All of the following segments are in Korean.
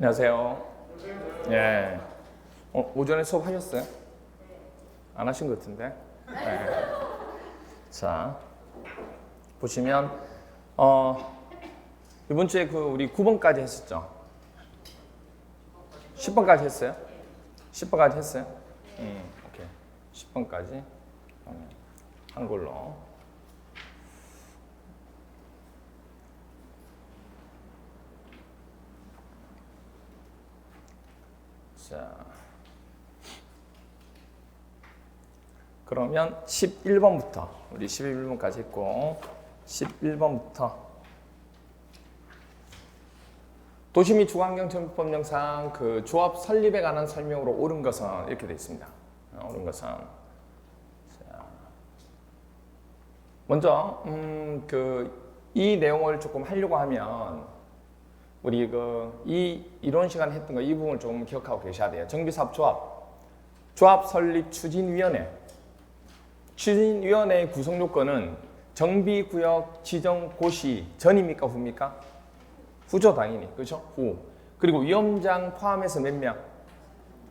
안녕하세요. 예. 오전에 수업하셨어요? 안 하신 것 같은데. 네. 자, 보시면 이번 주에 우리 9번까지 했었죠. 10번까지 했어요? 10번까지 했어요? 오케이. 10번까지 한글로. 자, 그러면 11번부터 우리 11번까지 했고 11번부터 도시 및 주거환경정비법령상 조합 설립에 관한 설명으로 옳은 것은 이렇게 되어 있습니다. 옳은 것은 자, 먼저 이 내용을 조금 하려고 하면 우리 이 이론 시간에 했던 거 이 부분을 좀 기억하고 계셔야 돼요. 정비사업 조합 설립 추진위원회의 구성 요건은 정비구역 지정 고시 전입니까 후입니까? 후죠 당연히. 그렇죠? 후. 그리고 위원장 포함해서 몇 명?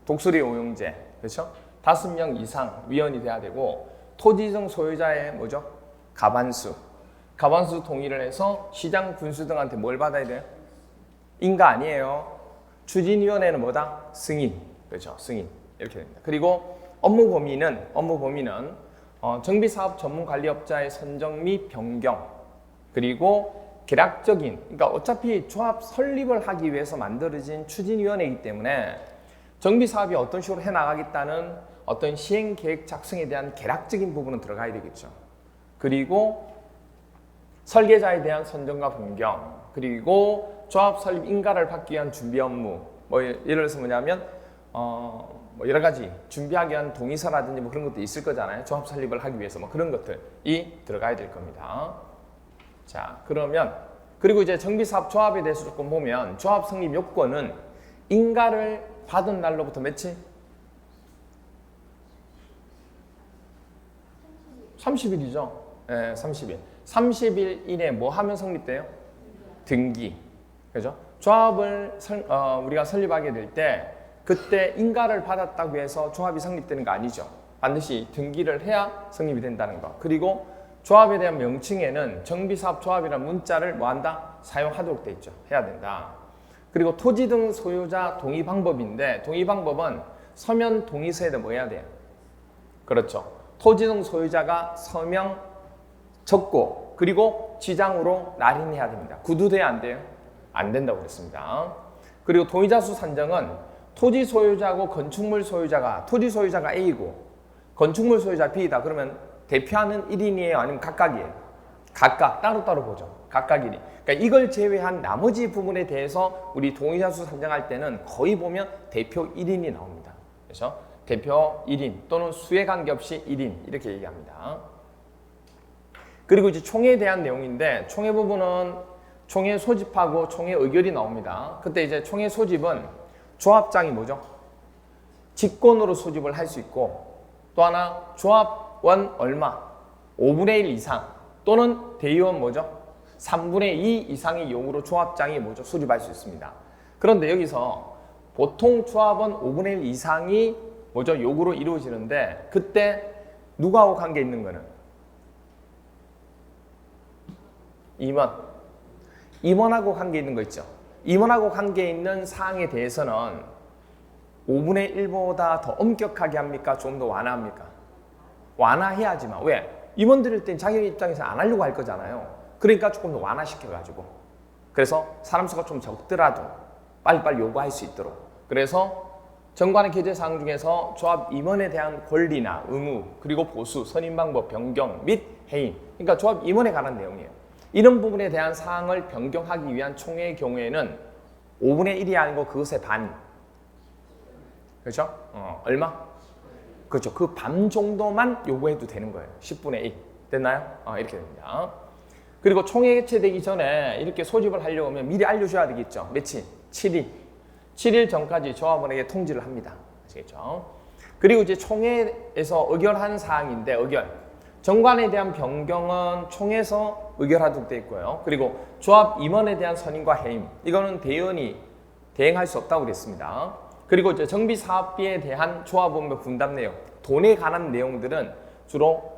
독수리 오용제. 그렇죠? 5명 이상 위원이 돼야 되고 토지정 소유자의 뭐죠? 가반수 동의를 해서 시장 군수 등한테 뭘 받아야 돼요? 인가 아니에요. 추진위원회는 뭐다? 승인. 그렇죠? 승인. 이렇게 됩니다. 그리고 업무 범위는 정비사업 전문관리업자의 선정 및 변경, 그리고 계략적인, 그러니까 어차피 조합 설립을 하기 위해서 만들어진 추진위원회이기 때문에 정비사업이 어떤 식으로 해나가겠다는 어떤 시행계획 작성에 대한 계략적인 부분은 들어가야 되겠죠. 그리고 설계자에 대한 선정과 변경, 그리고 조합 설립 인가를 받기 위한 준비 업무, 예를 들어서 뭐냐면 여러 가지 준비하기 위한 동의서라든지 그런 것도 있을 거잖아요. 조합 설립을 하기 위해서 그런 것들이 들어가야 될 겁니다. 자, 그러면 그리고 이제 정비사업 조합에 대해서 조금 보면 조합 성립 요건은 인가를 받은 날로부터 며칠? 30일이죠. 네, 30일. 30일 이내에 뭐 하면 성립돼요? 등기. 그죠? 조합을 우리가 설립하게 될 때 그때 인가를 받았다고 해서 조합이 성립되는 거 아니죠. 반드시 등기를 해야 성립이 된다는 거. 그리고 조합에 대한 명칭에는 정비사업 조합이라는 문자를 뭐한다? 사용하도록 돼 있죠. 해야 된다. 그리고 토지 등 소유자 동의 방법인데 동의 방법은 서면 동의서에다 뭐 해야 돼요? 그렇죠. 토지 등 소유자가 서명 적고 그리고 지장으로 날인해야 됩니다. 구두돼야 안 돼요? 안 된다고 그랬습니다. 그리고 동의자 수 산정은 토지 소유자고 건축물 소유자가 토지 소유자가 A고 건축물 소유자 B다. 그러면 대표하는 1인이에요? 아니면 각각이에요? 각각 따로따로 보죠. 각각 1인. 그러니까 이걸 제외한 나머지 부분에 대해서 우리 동의자 수 산정할 때는 거의 보면 대표 1인이 나옵니다. 그래서 대표 1인 또는 수에 관계없이 1인 이렇게 얘기합니다. 그리고 이제 총회에 대한 내용인데 총회 부분은 총회 소집하고 총회 의결이 나옵니다. 그때 이제 총회 소집은 조합장이 뭐죠? 직권으로 소집을 할 수 있고 또 하나 조합원 얼마? 5분의 1 이상 또는 대의원 뭐죠? 3분의 2 이상의 요구로 조합장이 뭐죠? 소집할 수 있습니다. 그런데 여기서 보통 조합원 5분의 1 이상이 뭐죠? 요구로 이루어지는데 그때 누구하고 관계 있는 거는? 임원하고 관계 있는 거 있죠. 임원하고 관계 있는 사항에 대해서는 5분의 1보다 더 엄격하게 합니까? 좀 더 완화합니까? 완화해야지만. 왜? 임원들일 땐 자기 입장에서 안 하려고 할 거잖아요. 그러니까 조금 더 완화시켜가지고. 그래서 사람 수가 좀 적더라도 빨리빨리 요구할 수 있도록. 그래서 정관의 개재사항 중에서 조합 임원에 대한 권리나 의무, 그리고 보수, 선임 방법, 변경 및 해임. 그러니까 조합 임원에 관한 내용이에요. 이런 부분에 대한 사항을 변경하기 위한 총회의 경우에는 5분의 1이 아니고 그것의 반. 그렇죠? 얼마? 그렇죠. 그 반 정도만 요구해도 되는 거예요. 10분의 1. 됐나요? 이렇게 됩니다. 그리고 총회 개최되기 전에 이렇게 소집을 하려고 하면 미리 알려줘야 되겠죠. 며칠? 7일. 7일 전까지 조합원에게 통지를 합니다. 아시겠죠? 그리고 이제 총회에서 의결한 사항인데 정관에 대한 변경은 총회에서 의결하도록 되어 있고요. 그리고 조합 임원에 대한 선임과 해임. 이거는 대의원이 대행할 수 없다고 그랬습니다. 그리고 이제 정비사업비에 대한 조합원별 분담 내용, 돈에 관한 내용들은 주로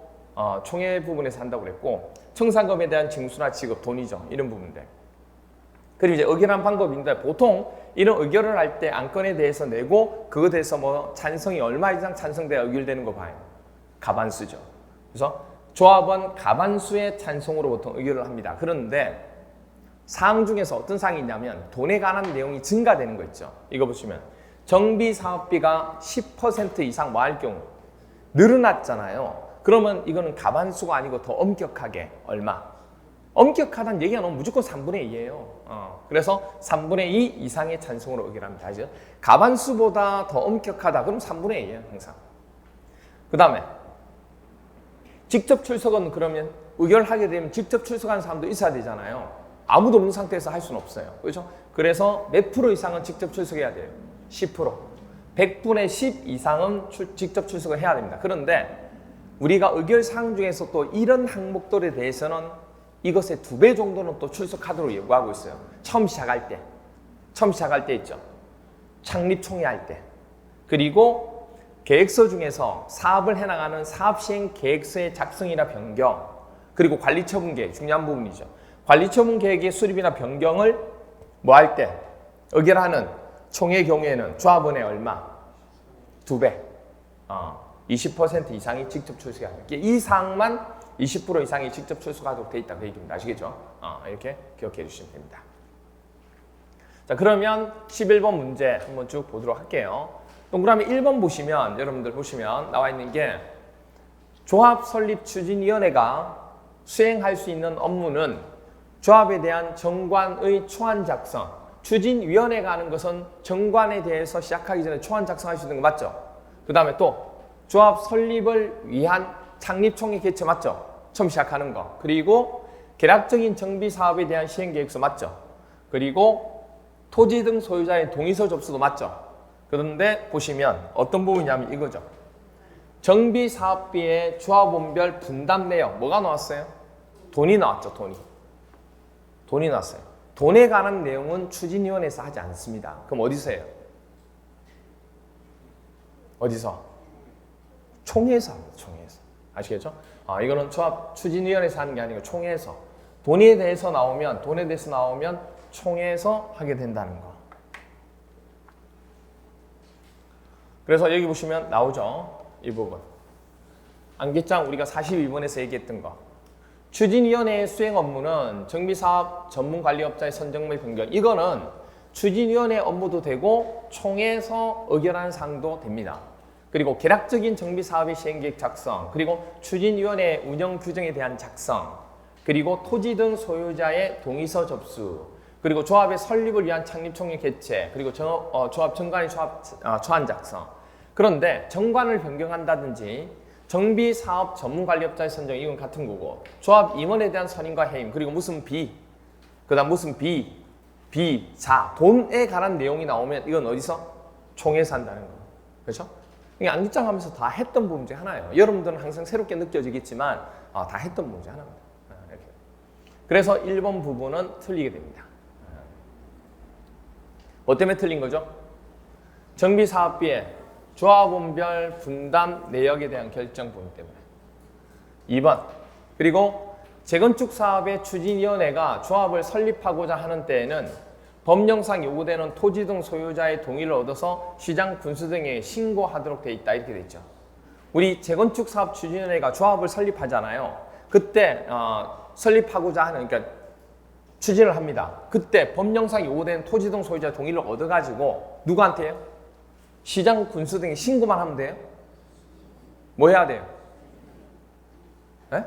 총회 부분에서 한다고 그랬고, 청산금에 대한 징수나 지급, 돈이죠. 이런 부분들. 그리고 이제 의결한 방법인데, 보통 이런 의결을 할 때 안건에 대해서 내고 그거에 대해서 뭐 찬성이 얼마 이상 찬성돼야 의결되는 거 봐요. 가반수죠. 그래서 조합원 가반수의 찬성으로 보통 의결을 합니다. 그런데 사항 중에서 어떤 사항이 있냐면 돈에 관한 내용이 증가되는 거 있죠. 이거 보시면 정비사업비가 10% 이상 뭐 할 경우 늘어났잖아요. 그러면 이거는 가반수가 아니고 더 엄격하게 얼마? 엄격하다는 얘기가 너무 무조건 3분의 2예요. 그래서 3분의 2 이상의 찬성으로 의결합니다. 그죠? 가반수보다 더 엄격하다. 그럼 3분의 2예요. 항상. 그 다음에 직접 출석은 그러면 의결하게 되면 직접 출석하는 사람도 있어야 되잖아요. 아무도 없는 상태에서 할 수는 없어요. 그렇죠? 그래서 몇 프로 이상은 직접 출석해야 돼요? 10%. 100분의 10 이상은 직접 출석을 해야 됩니다. 그런데 우리가 의결 사항 중에서 또 이런 항목들에 대해서는 이것의 2배 정도는 또 출석하도록 요구하고 있어요. 처음 시작할 때 있죠. 창립 총회할 때. 그리고 계획서 중에서 사업을 해나가는 사업시행 계획서의 작성이나 변경, 그리고 관리처분 계획, 중요한 부분이죠. 관리처분 계획의 수립이나 변경을 뭐 할 때 의결하는 총회 경우에는 조합원의 얼마? 2배. 20% 이상이 직접 출석합니다. 이 사항만 20% 이상이 직접 출석하도록 돼 있다. 그 얘기입니다. 아시겠죠? 이렇게 기억해 주시면 됩니다. 자, 그러면 11번 문제 한번 쭉 보도록 할게요. 동그라미 1번 보시면, 여러분들 보시면 나와 있는 게 조합 설립 추진위원회가 수행할 수 있는 업무는 조합에 대한 정관의 초안 작성. 추진위원회가 하는 것은 정관에 대해서 시작하기 전에 초안 작성할 수 있는 거 맞죠? 그 다음에 또 조합 설립을 위한 창립총회 개최 맞죠? 처음 시작하는 거. 그리고 계략적인 정비 사업에 대한 시행 계획서 맞죠? 그리고 토지 등 소유자의 동의서 접수도 맞죠? 그런데 보시면 어떤 부분이냐면 이거죠. 정비 사업비의 조합원별 분담 내용 뭐가 나왔어요? 돈이 나왔죠. 돈이 나왔어요. 돈에 관한 내용은 추진위원회에서 하지 않습니다. 그럼 어디서 해요? 어디서? 총회에서 합니다. 총회에서. 아시겠죠? 이거는 조합 추진위원회에서 하는 게 아니고 총회에서. 돈에 대해서 나오면 총회에서 하게 된다는 거. 그래서 여기 보시면 나오죠. 이 부분. 안개장 우리가 42번에서 얘기했던 거. 추진위원회의 수행 업무는 정비사업 전문관리업자의 선정 및 변경. 이거는 추진위원회 업무도 되고 총회에서 의결하는 사항도 됩니다. 그리고 계략적인 정비사업의 시행계획 작성, 그리고 추진위원회 운영 규정에 대한 작성, 그리고 토지 등 소유자의 동의서 접수, 그리고 조합의 설립을 위한 창립총회 개최, 그리고 조합 정관의 초안 작성. 그런데 정관을 변경한다든지 정비사업 전문관리업자의 선정, 이건 같은 거고, 조합 임원에 대한 선임과 해임, 그리고 무슨 그 다음 무슨 돈에 관한 내용이 나오면 이건 어디서? 총회에서 한다는 거. 그렇죠? 이게 안기장 하면서 다 했던 부분 중에 하나예요. 여러분들은 항상 새롭게 느껴지겠지만 다 했던 부분 중에 하나입니다. 이렇게. 그래서 1번 부분은 틀리게 됩니다. 뭐 때문에 틀린 거죠? 정비사업비의 조합원별 분담 내역에 대한 결정 부분 때문에. 2번. 그리고 재건축 사업의 추진위원회가 조합을 설립하고자 하는 때에는 법령상 요구되는 토지 등 소유자의 동의를 얻어서 시장 군수 등에 신고하도록 돼 있다. 이렇게 돼 있죠. 우리 재건축 사업 추진위원회가 조합을 설립하잖아요. 그때 설립하고자 하는, 그러니까 추진을 합니다. 그때 법령상 요구되는 토지 등 소유자의 동의를 얻어가지고 누구한테요? 시장 군수 등에 신고만 하면 돼요? 뭐 해야 돼요? 에?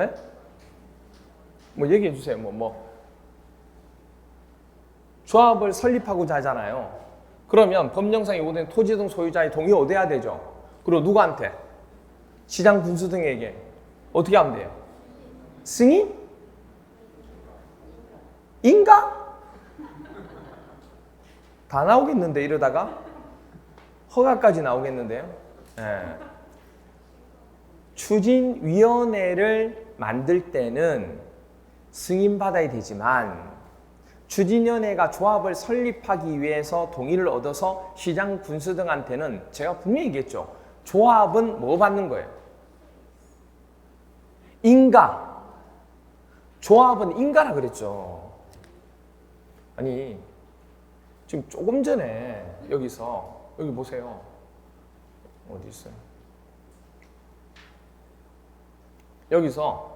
에? 뭐 얘기해 주세요. 조합을 설립하고자 하잖아요. 그러면 법령상 요구되는 토지 등 소유자의 동의 얻어야 되죠. 그리고 누구한테? 시장 군수 등에게. 어떻게 하면 돼요? 승인? 인가? 다 나오겠는데 이러다가? 허가까지 나오겠는데요? 추진위원회를 만들 때는 승인받아야 되지만 추진위원회가 조합을 설립하기 위해서 동의를 얻어서 시장, 군수 등한테는 제가 분명히 얘기했죠. 조합은 뭐 받는 거예요? 인가. 조합은 인가라 그랬죠. 아니 지금 조금 전에 여기서 여기 보세요. 어디 있어요? 여기서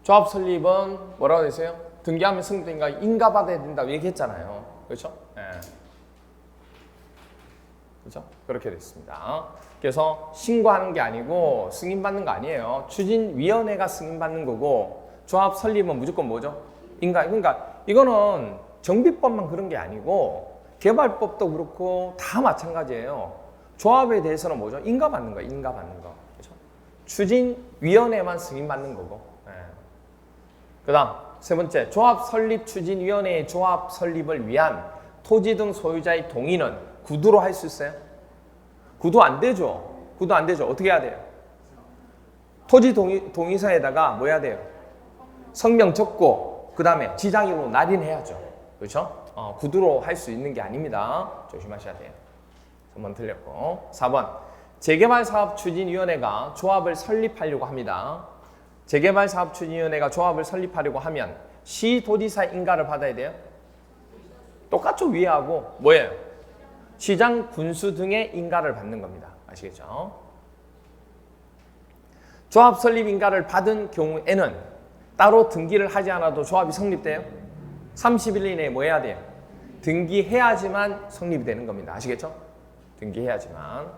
조합 설립은 뭐라고 되세요? 등기하면 승인인가 인가받아야 된다고 얘기했잖아요. 그렇죠? 네. 그렇죠? 그렇게 됐습니다. 그래서 신고하는 게 아니고 승인받는 거 아니에요. 추진위원회가 승인받는 거고 조합 설립은 무조건 뭐죠? 인가. 그러니까 이거는 정비법만 그런 게 아니고 개발법도 그렇고 다 마찬가지예요. 조합에 대해서는 뭐죠? 인가받는 거예요. 인가받는 거. 그렇죠? 추진위원회만 승인받는 거고. 네. 그 다음 세 번째, 조합 설립 추진위원회의 조합 설립을 위한 토지 등 소유자의 동의는 구두로 할 수 있어요? 구두 안 되죠. 구두 안 되죠. 어떻게 해야 돼요? 토지 동의서에다가 뭐 해야 돼요? 성명 적고 그 다음에 지장이로 날인해야죠. 그렇죠? 구두로 할 수 있는 게 아닙니다. 조심하셔야 돼요. 3번 틀렸고. 4번, 재개발사업추진위원회가 조합을 설립하려고 합니다. 재개발사업추진위원회가 조합을 설립하려고 하면 시도지사 인가를 받아야 돼요? 똑같죠. 위에하고 뭐예요? 시장, 군수 등의 인가를 받는 겁니다. 아시겠죠? 조합 설립 인가를 받은 경우에는 따로 등기를 하지 않아도 조합이 성립돼요? 30일 이내에 뭐 해야 돼요? 등기해야지만 성립이 되는 겁니다. 아시겠죠? 등기해야지만.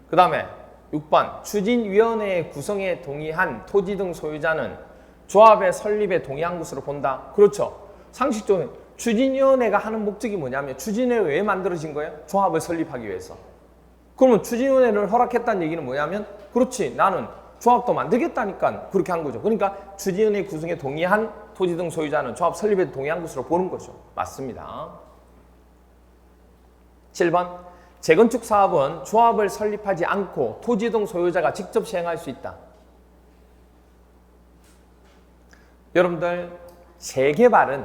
그 다음에 6번, 추진위원회의 구성에 동의한 토지 등 소유자는 조합의 설립에 동의한 것으로 본다. 그렇죠. 상식적으로 추진위원회가 하는 목적이 뭐냐면 추진위원회 왜 만들어진 거예요? 조합을 설립하기 위해서. 그러면 추진위원회를 허락했다는 얘기는 뭐냐면 그렇지, 나는 조합도 만들겠다니까 그렇게 한 거죠. 그러니까 추진위원회 구성에 동의한 토지 등 소유자는 조합 설립에 동의한 것으로 보는 거죠. 맞습니다. 7번, 재건축 사업은 조합을 설립하지 않고 토지 등 소유자가 직접 시행할 수 있다. 여러분들, 재개발은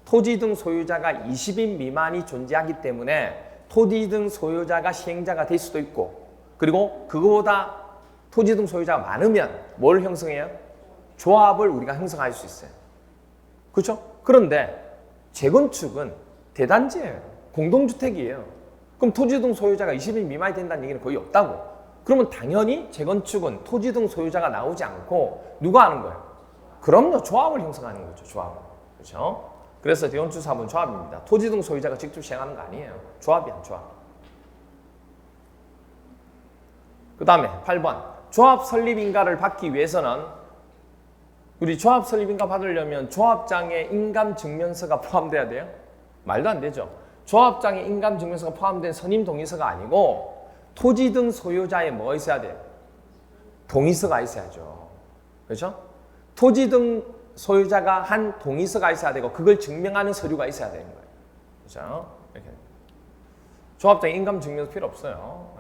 토지 등 소유자가 20인 미만이 존재하기 때문에 토지 등 소유자가 시행자가 될 수도 있고, 그리고 그거보다 토지 등 소유자가 많으면 뭘 형성해요? 조합을 우리가 형성할 수 있어요. 그렇죠? 그런데 재건축은 대단지예요. 공동주택이에요. 그럼 토지 등 소유자가 20인 미만이 된다는 얘기는 거의 없다고. 그러면 당연히 재건축은 토지 등 소유자가 나오지 않고 누가 하는 거예요? 그럼요. 조합을 형성하는 거죠. 조합을. 그렇죠? 그래서 재건축 사업은 조합입니다. 토지 등 소유자가 직접 시행하는 거 아니에요. 조합이야, 조합. 그 다음에 8번. 조합 설립 인가를 받기 위해서는 우리 조합 설립 인가 받으려면 조합장에 인감 증명서가 포함돼야 돼요? 말도 안 되죠. 조합장에 인감 증명서가 포함된 선임 동의서가 아니고 토지 등 소유자에 뭐 있어야 돼요? 동의서가 있어야죠. 그렇죠? 토지 등 소유자가 한 동의서가 있어야 되고 그걸 증명하는 서류가 있어야 되는 거예요. 그렇죠? 이렇게. 조합장에 인감 증명서 필요 없어요.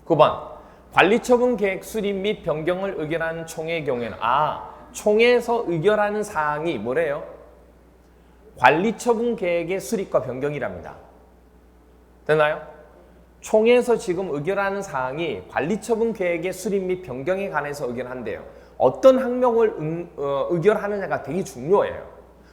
9번. 관리처분 계획 수립 및 변경을 의결하는 총회의 경우에는 총회에서 의결하는 사항이 뭐래요? 관리처분 계획의 수립과 변경이랍니다. 되나요? 총회에서 지금 의결하는 사항이 관리처분 계획의 수립 및 변경에 관해서 의결한대요. 어떤 항목을 의결하느냐가 되게 중요해요.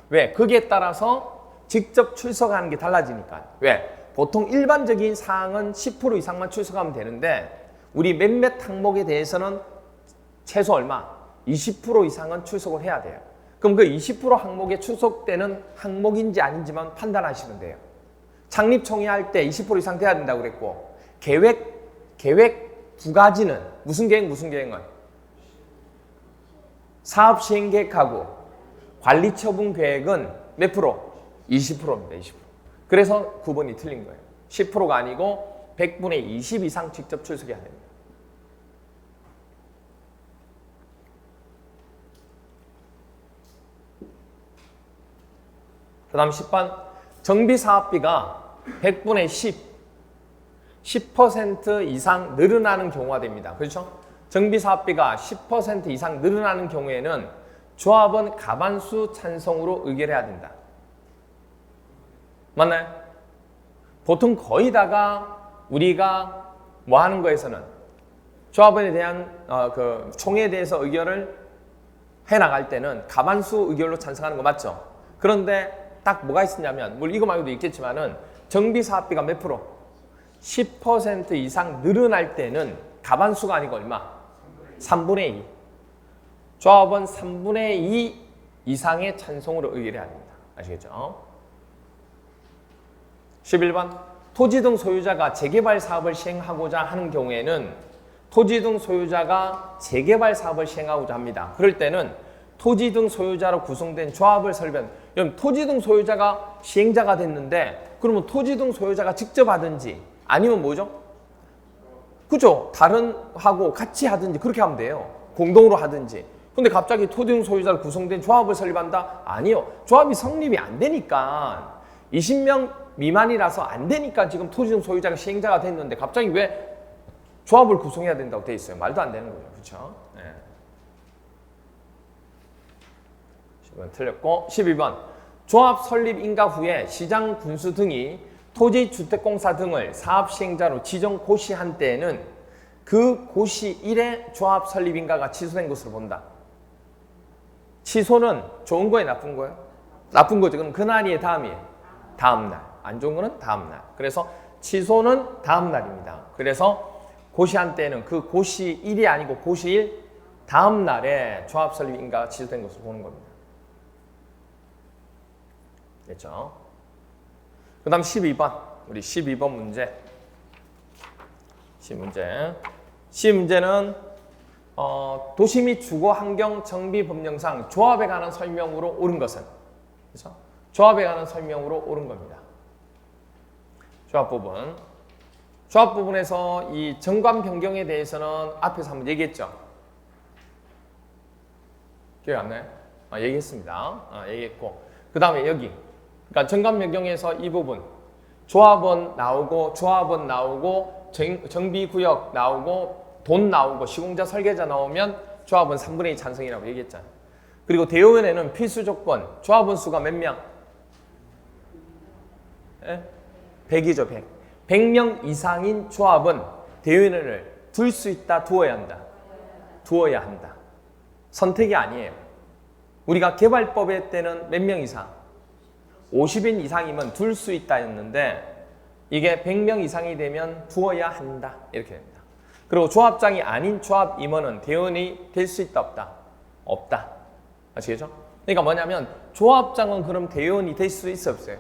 왜? 거기에 따라서 직접 출석하는 게 달라지니까. 왜? 보통 일반적인 사항은 10% 이상만 출석하면 되는데 우리 몇몇 항목에 대해서는 최소 얼마? 20% 이상은 출석을 해야 돼요. 그럼 그 20% 항목에 출석되는 항목인지 아닌지만 판단하시면 돼요. 창립총회 할 때 20% 이상 돼야 된다고 그랬고 계획 두 가지는 무슨 계획은? 사업 시행 계획하고 관리처분 계획은 몇 프로? 20%입니다. 20%. 그래서 9번이 틀린 거예요. 10%가 아니고 100분의 20 이상 직접 출석해야 됩니다. 그 다음 10번. 정비사업비가 100분의 10% 이상 늘어나는 경우가 됩니다. 그렇죠? 정비사업비가 10% 이상 늘어나는 경우에는 조합은 과반수 찬성으로 의결해야 된다. 맞나요? 보통 거의 다가 우리가 뭐 하는 거에서는 조합원에 대한 그 총회에 대해서 의결을 해나갈 때는 과반수 의결로 찬성하는 거 맞죠? 그런데 딱 뭐가 있었냐면 물론 이거 말고도 있겠지만은 정비사업비가 몇 프로? 10% 이상 늘어날 때는 과반수가 아니고 얼마? 3분의 2. 조합원 3분의 2 이상의 찬성으로 의결해야 됩니다. 아시겠죠? 11번 토지 등 소유자가 재개발 사업을 시행하고자 하는 경우에는 토지 등 소유자가 재개발 사업을 시행하고자 합니다. 그럴 때는 토지 등 소유자로 구성된 조합을 설립한 그럼 토지 등 소유자가 시행자가 됐는데 그러면 토지 등 소유자가 직접 하든지 아니면 뭐죠? 그죠? 다른 하고 같이 하든지 그렇게 하면 돼요. 공동으로 하든지. 근데 갑자기 토지 등 소유자로 구성된 조합을 설립한다? 아니요. 조합이 성립이 안 되니까 20명 미만이라서 안 되니까 지금 토지 등 소유자가 시행자가 됐는데 갑자기 왜 조합을 구성해야 된다고 돼 있어요? 말도 안 되는 거죠. 그렇죠? 네. 10번 틀렸고 12번 조합 설립 인가 후에 시장 군수 등이 토지주택공사 등을 사업 시행자로 지정 고시한 때에는 그 고시 일에 조합 설립 인가가 취소된 것으로 본다. 취소는 좋은 거예요? 나쁜 거예요? 나쁜 거죠. 그럼 그날이에요? 다음이에요? 다음날. 안 좋은 거는 다음날. 그래서 취소는 다음날입니다. 그래서 고시한 때는 그 고시일이 아니고 고시일 다음날에 조합 설립 인가가 취소된 것으로 보는 겁니다. 됐죠? 그 다음 12번. 우리 12번 문제. 10문제는 도시 및 주거 환경 정비 법령상 조합에 관한 설명으로 옳은 것은? 그렇죠? 조합에 관한 설명으로 옳은 겁니다. 조합 부분. 조합 부분에서 이 정관 변경에 대해서는 앞에서 한번 얘기했죠? 기억 안 나요? 얘기했습니다. 얘기했고. 그 다음에 여기. 그러니까 정관 변경에서 이 부분. 조합원 나오고, 정비구역 나오고, 돈 나오고, 시공자 설계자 나오면 조합원 3분의 2 찬성이라고 얘기했잖아요. 그리고 대의원에는 필수 조건, 조합원 수가 몇 명? 100이죠, 100. 100명 이상인 조합은 대의원을 둘 수 있다, 두어야 한다? 두어야 한다. 선택이 아니에요. 우리가 개발법의 때는 몇 명 이상? 50인 이상이면 둘 수 있다였는데 이게 100명 이상이 되면 두어야 한다. 이렇게 됩니다. 그리고 조합장이 아닌 조합 임원은 대의원이 될 수 있다, 없다? 없다. 아시겠죠? 그러니까 뭐냐면 조합장은 그럼 대의원이 될 수 있어, 없어요?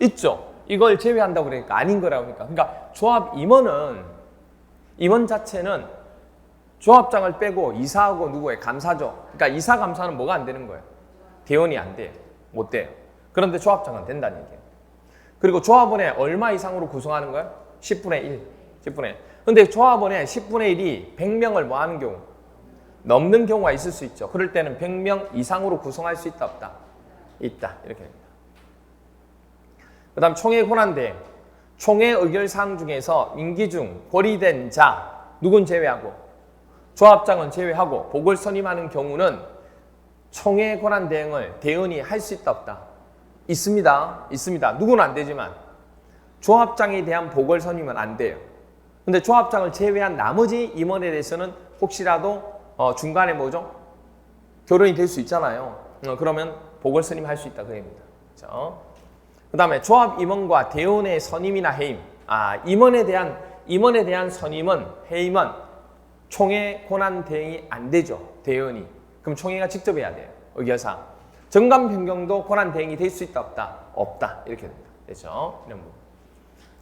있죠. 이걸 제외한다고 그러니까 아닌 거라고 하니까. 그러니까 조합 임원 자체는 조합장을 빼고 이사하고 누구예요? 감사죠. 그러니까 이사 감사는 뭐가 안 되는 거예요? 대의원이 안 돼요. 못 돼요. 그런데 조합장은 된다는 얘기예요. 그리고 조합원에 얼마 이상으로 구성하는 거예요? 10분의 1. 10분의 1. 근데 조합원의 10분의 1이 100명을 뭐 하는 경우? 넘는 경우가 있을 수 있죠. 그럴 때는 100명 이상으로 구성할 수 있다, 없다? 있다. 이렇게 됩니다. 그 다음 총회 권한대행. 총회 의결사항 중에서 임기 중 고리된 자, 누군 제외하고? 조합장은 제외하고 복을 선임하는 경우는 총회 권한 대행을 대의원이 할 수 있다, 없다? 있습니다. 있습니다. 누구는 안 되지만 조합장에 대한 복을 선임은 안 돼요. 근데 조합장을 제외한 나머지 임원에 대해서는 혹시라도 중간에 뭐죠? 결혼이 될 수 있잖아요. 그러면 복을 선임할 수 있다 그 얘기입니다. 그렇죠? 그 다음에 조합 임원과 대의원의 선임이나 해임. 임원에 대한 선임은 해임은 총회 권한 대행이 안 되죠. 대의원이. 그럼 총회가 직접 해야 돼요. 의결사항. 정관 변경도 권한 대행이 될 수 있다, 없다? 없다. 이렇게 됩니다. 됐죠? 이런 부분.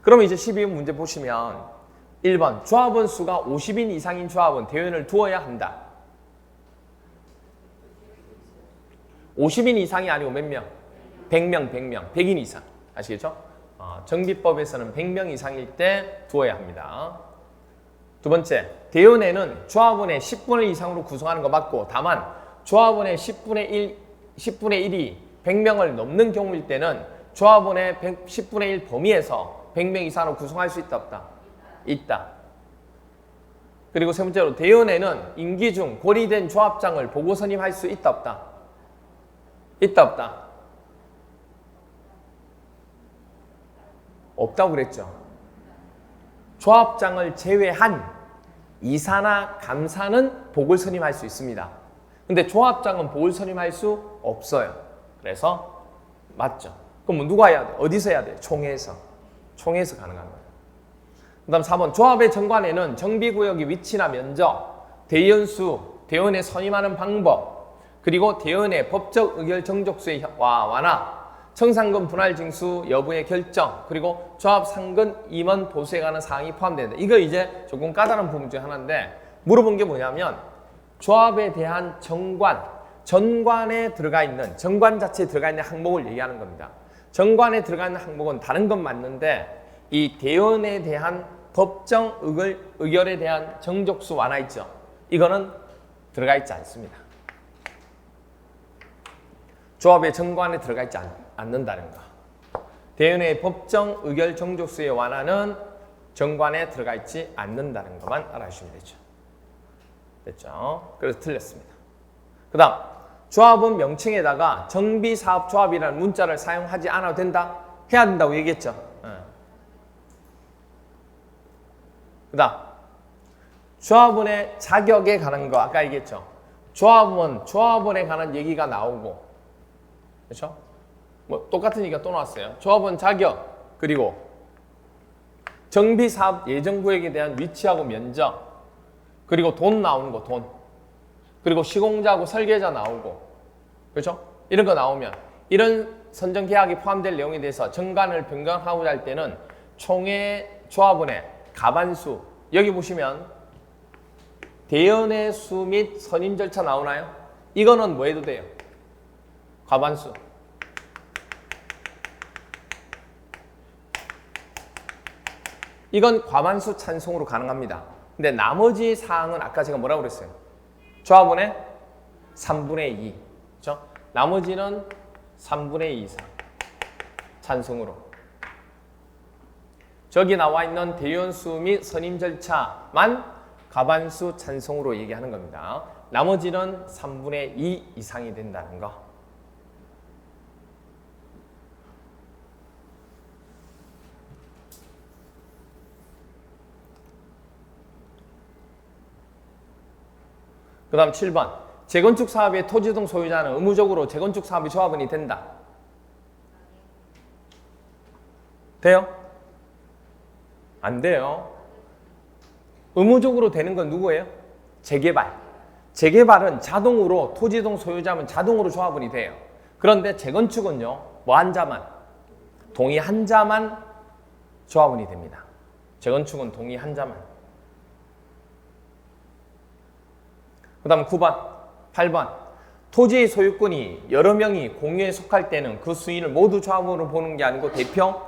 그러면 이제 12번 문제 보시면 1번 조합원 수가 50인 이상인 조합은 대의원을 두어야 한다. 50인 이상이 아니고 몇 명? 100명, 100인 이상. 아시겠죠? 정비법에서는 100명 이상일 때 두어야 합니다. 두 번째, 대의원에는 조합원의 10분의 1 이상으로 구성하는 거 맞고 다만 조합원의 10분의 1이 100명을 넘는 경우일 때는 조합원의 10분의 1 범위에서 100명 이상으로 구성할 수 있다, 없다? 있다. 그리고 세 번째로 대연에는 임기 중 고리된 조합장을 보고 선임할 수 있다 없다? 있다 없다? 없다고 그랬죠. 조합장을 제외한 이사나 감사는 복을 선임할 수 있습니다. 근데 조합장은 복을 선임할 수 없어요. 그래서 맞죠. 그럼 누가 해야 돼? 어디서 해야 돼? 총회에서. 총회에서 가능한 거예요. 그 다음 4번 조합의 정관에는 정비구역의 위치나 면적, 대연수, 대연에 선임하는 방법, 그리고 대연의 법적 의결 정족수의 완화, 청산금 분할 징수 여부의 결정, 그리고 조합 상근 임원 보수에 관한 사항이 포함된다. 이거 이제 조금 까다로운 부분 중 하나인데 물어본 게 뭐냐면 조합에 대한 정관, 정관에 들어가 있는, 정관 자체에 들어가 있는 항목을 얘기하는 겁니다. 정관에 들어가 있는 항목은 다른 건 맞는데 이 대연에 대한 법정 의결에 대한 정족수 완화 있죠. 이거는 들어가 있지 않습니다. 조합의 정관에 들어가 있지 않는다는 거. 대연의 법정 의결 정족수의 완화는 정관에 들어가 있지 않는다는 것만 알아주시면 되죠. 됐죠? 그래서 틀렸습니다. 그 다음 조합은 명칭에다가 정비사업조합이라는 문자를 사용하지 않아도 된다? 해야 된다고 얘기했죠. 그 다음 조합원의 자격에 관한 거 아까 얘기했죠. 조합원에 관한 얘기가 나오고 그렇죠? 뭐 똑같은 얘기가 또 나왔어요. 조합원 자격 그리고 정비사업 예정구역에 대한 위치하고 면적 그리고 돈 나오는 거 돈 그리고 시공자하고 설계자 나오고 그렇죠? 이런 거 나오면 이런 선정계약이 포함될 내용에 대해서 정관을 변경하고자 할 때는 총회 조합원의 가반수 여기 보시면 대연의 수 및 선임 절차 나오나요? 이거는 뭐 해도 돼요? 과반수. 이건 과반수 찬성으로 가능합니다. 근데 나머지 사항은 아까 제가 뭐라고 그랬어요? 조합원의 3분의 2. 그렇죠? 나머지는 3분의 2 이상 찬성으로. 저기 나와 있는 대연수 및 선임 절차만 과반수 찬성으로 얘기하는 겁니다. 나머지는 3분의 2 이상이 된다는 거. 그 다음 7번 재건축 사업의 토지 등 소유자는 의무적으로 재건축 사업의 조합원이 된다. 돼요? 안 돼요. 의무적으로 되는 건 누구예요? 재개발. 재개발은 자동으로 토지 등 소유자면 자동으로 조합원이 돼요. 그런데 재건축은요. 뭐 한 자만 동의 한 자만 조합원이 됩니다. 재건축은 동의 한 자만. 그 다음 9번, 8번 토지의 소유권이 여러 명이 공유에 속할 때는 그 수인을 모두 조합원으로 보는 게 아니고 대표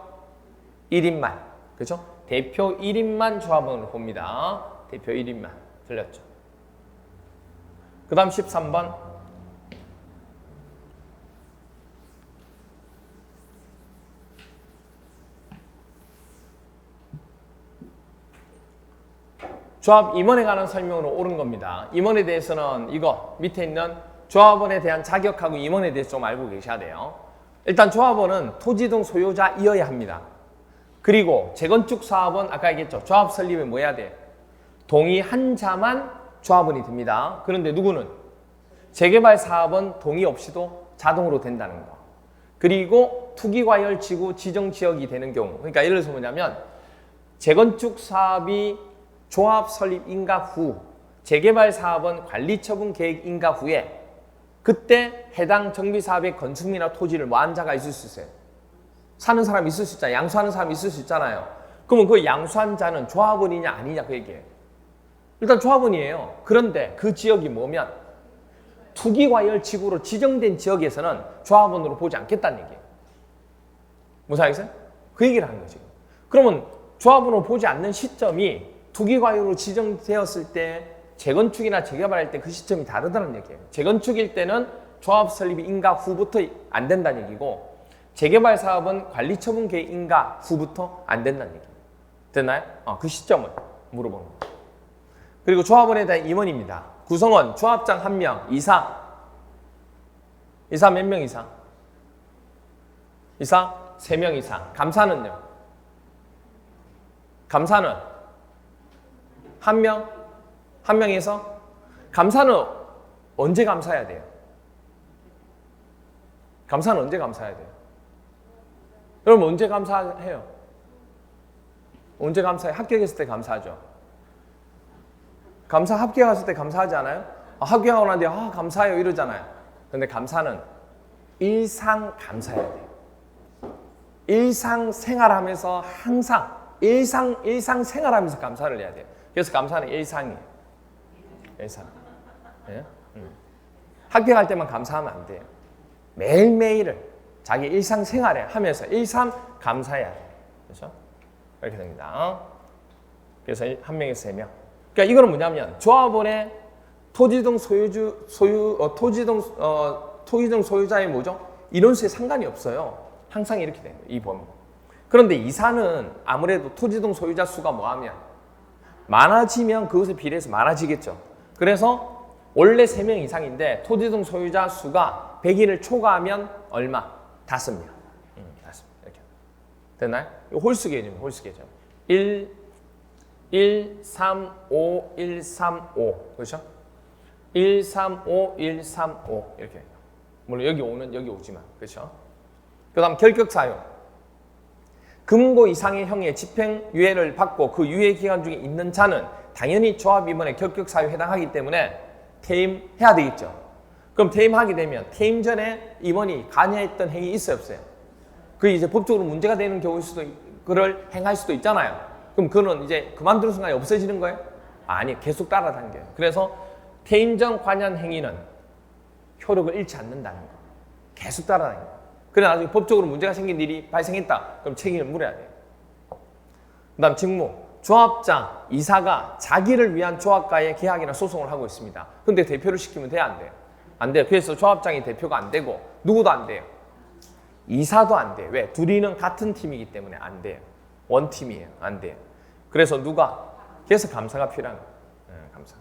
1인만 그렇죠? 대표 1인만 조합원으로 봅니다. 대표 1인만 틀렸죠. 그 다음 13번 조합 임원에 관한 설명으로 옳은 겁니다. 임원에 대해서는 이거 밑에 있는 조합원에 대한 자격하고 임원에 대해서 좀 알고 계셔야 돼요. 일단 조합원은 토지 등 소유자이어야 합니다. 그리고 재건축 사업은 아까 얘기했죠. 조합 설립에 뭐 해야 돼? 동의 한 자만 조합원이 됩니다. 그런데 누구는? 재개발 사업은 동의 없이도 자동으로 된다는 거. 그리고 투기과열 지구 지정 지역이 되는 경우. 그러니까 예를 들어서 뭐냐면 재건축 사업이 조합 설립 인가 후, 재개발 사업은 관리처분 계획 인가 후에 그때 해당 정비사업의 건축물이나 토지를 뭐 한 자가 있을 수 있어요. 사는 사람이 있을 수 있잖아요. 양수하는 사람이 있을 수 있잖아요. 그러면 그 양수한 자는 조합원이냐 아니냐 그 얘기예요. 일단 조합원이에요. 그런데 그 지역이 뭐면 투기과열 지구로 지정된 지역에서는 조합원으로 보지 않겠다는 얘기예요. 무슨 알겠어요? 그 얘기를 하는 거죠. 그러면 조합원으로 보지 않는 시점이 투기과열로 지정되었을 때 재건축이나 재개발할 때 그 시점이 다르다는 얘기예요. 재건축일 때는 조합 설립이 인가 후부터 안 된다는 얘기고 재개발 사업은 관리처분 계획 인가 후부터 안 된다는 얘기예요. 됐나요? 그 시점을 물어보는 거예요. 그리고 조합원에 대한 임원입니다. 구성원, 조합장 1명, 이사. 이사 몇 명 이상? 이사 3명 이상. 감사는요? 감사는 1명? 1명에서? 감사는 언제 감사해야 돼요? 감사는 언제 감사해야 돼요? 그럼 언제 감사해요? 언제 감사해요? 합격했을 때 감사하죠. 감사 합격했을 때 감사하지 않아요? 합격하고 난 뒤에 감사해요 이러잖아요. 근데 감사는 일상 감사해야 돼요. 일상 생활하면서 항상 일상 생활하면서 감사를 해야 돼요. 그래서 감사는 일상이에요. 일상. 예? 합격할 때만 감사하면 안 돼요. 매일매일을 자기 일상 생활에 하면서 일상 감사해야 돼요. 그렇죠? 이렇게 됩니다. 그래서 1명에서 3명. 그러니까 이거는 뭐냐면 조합원의 토지등 소유자의 뭐죠? 인원수에 상관이 없어요. 항상 이렇게 돼요. 이 범위. 그런데 이사는 아무래도 토지등 소유자 수가 뭐하면 많아지면 그것에 비례해서 많아지겠죠. 그래서 원래 3명 이상인데 토지등 소유자 수가 100인을 초과하면 얼마? 5명. 5명. 이렇게. 됐나요? 이거 홀수 개념, 홀수 개념. 1, 3, 5, 1, 3, 5. 그렇죠? 1, 3, 5, 1, 3, 5. 이렇게. 물론 여기 5는 여기 5지만. 그렇죠? 그 다음 결격 사유. 금고 이상의 형의 집행유예를 받고 그 유예 기간 중에 있는 자는 당연히 조합 임원의 결격 사유에 해당하기 때문에 퇴임해야 되겠죠. 그럼 퇴임하게 되면 퇴임 전에 임원이 관여했던 행위 있어요, 없어요? 그게 이제 법적으로 문제가 되는 경우일 수도 그를 행할 수도 있잖아요. 그럼 그는 이제 그만두는 순간에 없어지는 거예요? 아니, 계속 따라다녀요. 그래서 퇴임 전 관여한 행위는 효력을 잃지 않는다는 거. 계속 따라다녀요. 그래 나중에 법적으로 문제가 생긴 일이 발생했다. 그럼 책임을 물어야 돼요. 그 다음 직무. 조합장, 이사가 자기를 위한 조합과의 계약이나 소송을 하고 있습니다. 근데 대표를 시키면 돼요? 안 돼요? 안 돼요. 그래서 조합장이 대표가 안 되고 누구도 안 돼요. 이사도 안 돼요. 왜? 둘이는 같은 팀이기 때문에 안 돼요. 원팀이에요. 안 돼요. 그래서 누가? 그래서 감사가 필요한 거예요. 감사.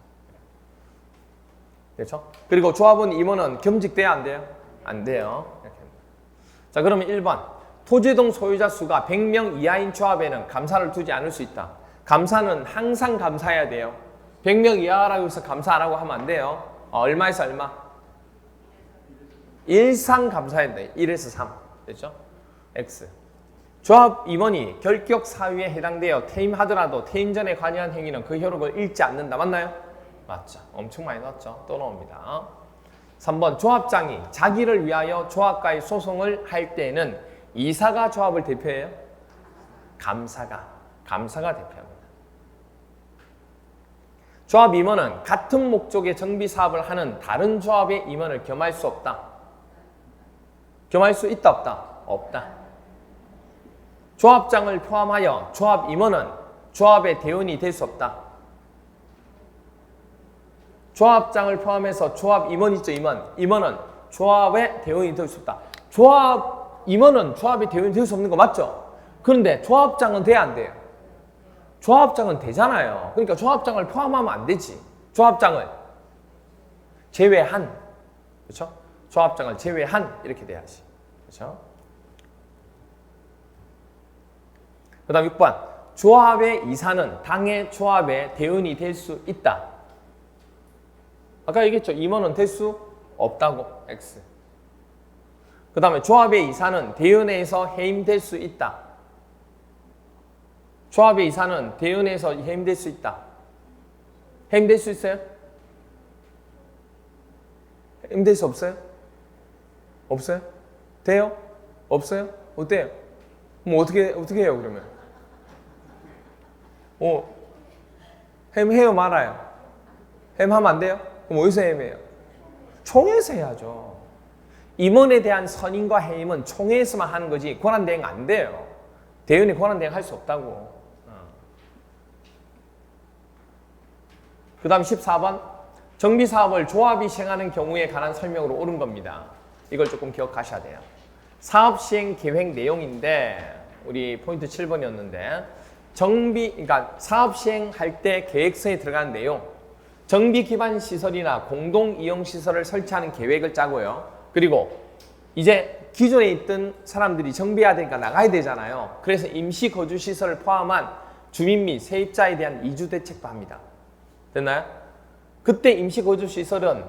그렇죠? 그리고 조합원 임원은 겸직돼야 안 돼요? 안 돼요. 이렇게. 자, 그러면 1번. 토지등 소유자 수가 100명 이하인 조합에는 감사를 두지 않을 수 있다. 감사는 항상 감사해야 돼요. 100명 이하라고 해서 감사 안 하고 하면 안 돼요. 얼마에서 얼마? 일상 감사해야 돼. 1에서 3. 됐죠? X. 조합 임원이 결격 사유에 해당되어 퇴임하더라도 퇴임 전에 관여한 행위는 그 효력을 잃지 않는다. 맞나요? 맞죠. 엄청 많이 나왔죠. 또 나옵니다. 3번. 조합장이 자기를 위하여 조합과의 소송을 할 때에는 이사가 조합을 대표해요? 감사가 대표합니다. 조합 임원은 같은 목적의 정비 사업을 하는 다른 조합의 임원을 겸할 수 없다. 겸할 수 있다 없다? 없다. 조합장을 포함하여 조합 임원은 조합의 대원이 될 수 없다. 조합장을 포함해서 조합 임원 있죠, 임원은 조합의 대원이 될 수 없다. 임원은 조합의 대원이 될 수 없는 거 맞죠? 그런데 조합장은 돼야 안 돼요? 조합장은 되잖아요. 그러니까 조합장을 포함하면 안 되지. 조합장을 제외한, 그렇죠? 조합장을 제외한 이렇게 돼야지. 그렇죠? 그 다음 6번. 조합의 이사는 당의 조합의 대원이 될 수 있다. 아까 얘기했죠. 임원은 될 수 없다고. X. 그 다음에 조합의 이사는 대원회에서 해임될 수 있다. 조합의 이사는 대원회에서 해임될 수 있다. 해임될 수 있어요? 해임될 수 없어요? 없어요? 돼요? 없어요? 어때요? 뭐 어떻게 해요 그러면? 해임해요 말아요? 해임하면 안 돼요? 그럼 어디서 해임해요? 총회에서 해야죠. 임원에 대한 선임과 해임은 총회에서만 하는 거지 권한대행 안 돼요. 대원이 권한대행 할 수 없다고. 그 다음 14번. 정비사업을 조합이 시행하는 경우에 관한 설명으로 옳은 겁니다. 이걸 조금 기억하셔야 돼요. 사업시행 계획 내용인데 우리 포인트 7번이었는데 그러니까 사업시행할 때 계획서에 들어가는 내용 정비 기반 시설이나 공동 이용 시설을 설치하는 계획을 짜고요. 그리고 이제 기존에 있던 사람들이 정비해야 되니까 나가야 되잖아요. 그래서 임시 거주 시설을 포함한 주민 및 세입자에 대한 이주 대책도 합니다. 됐나요? 그때 임시 거주 시설은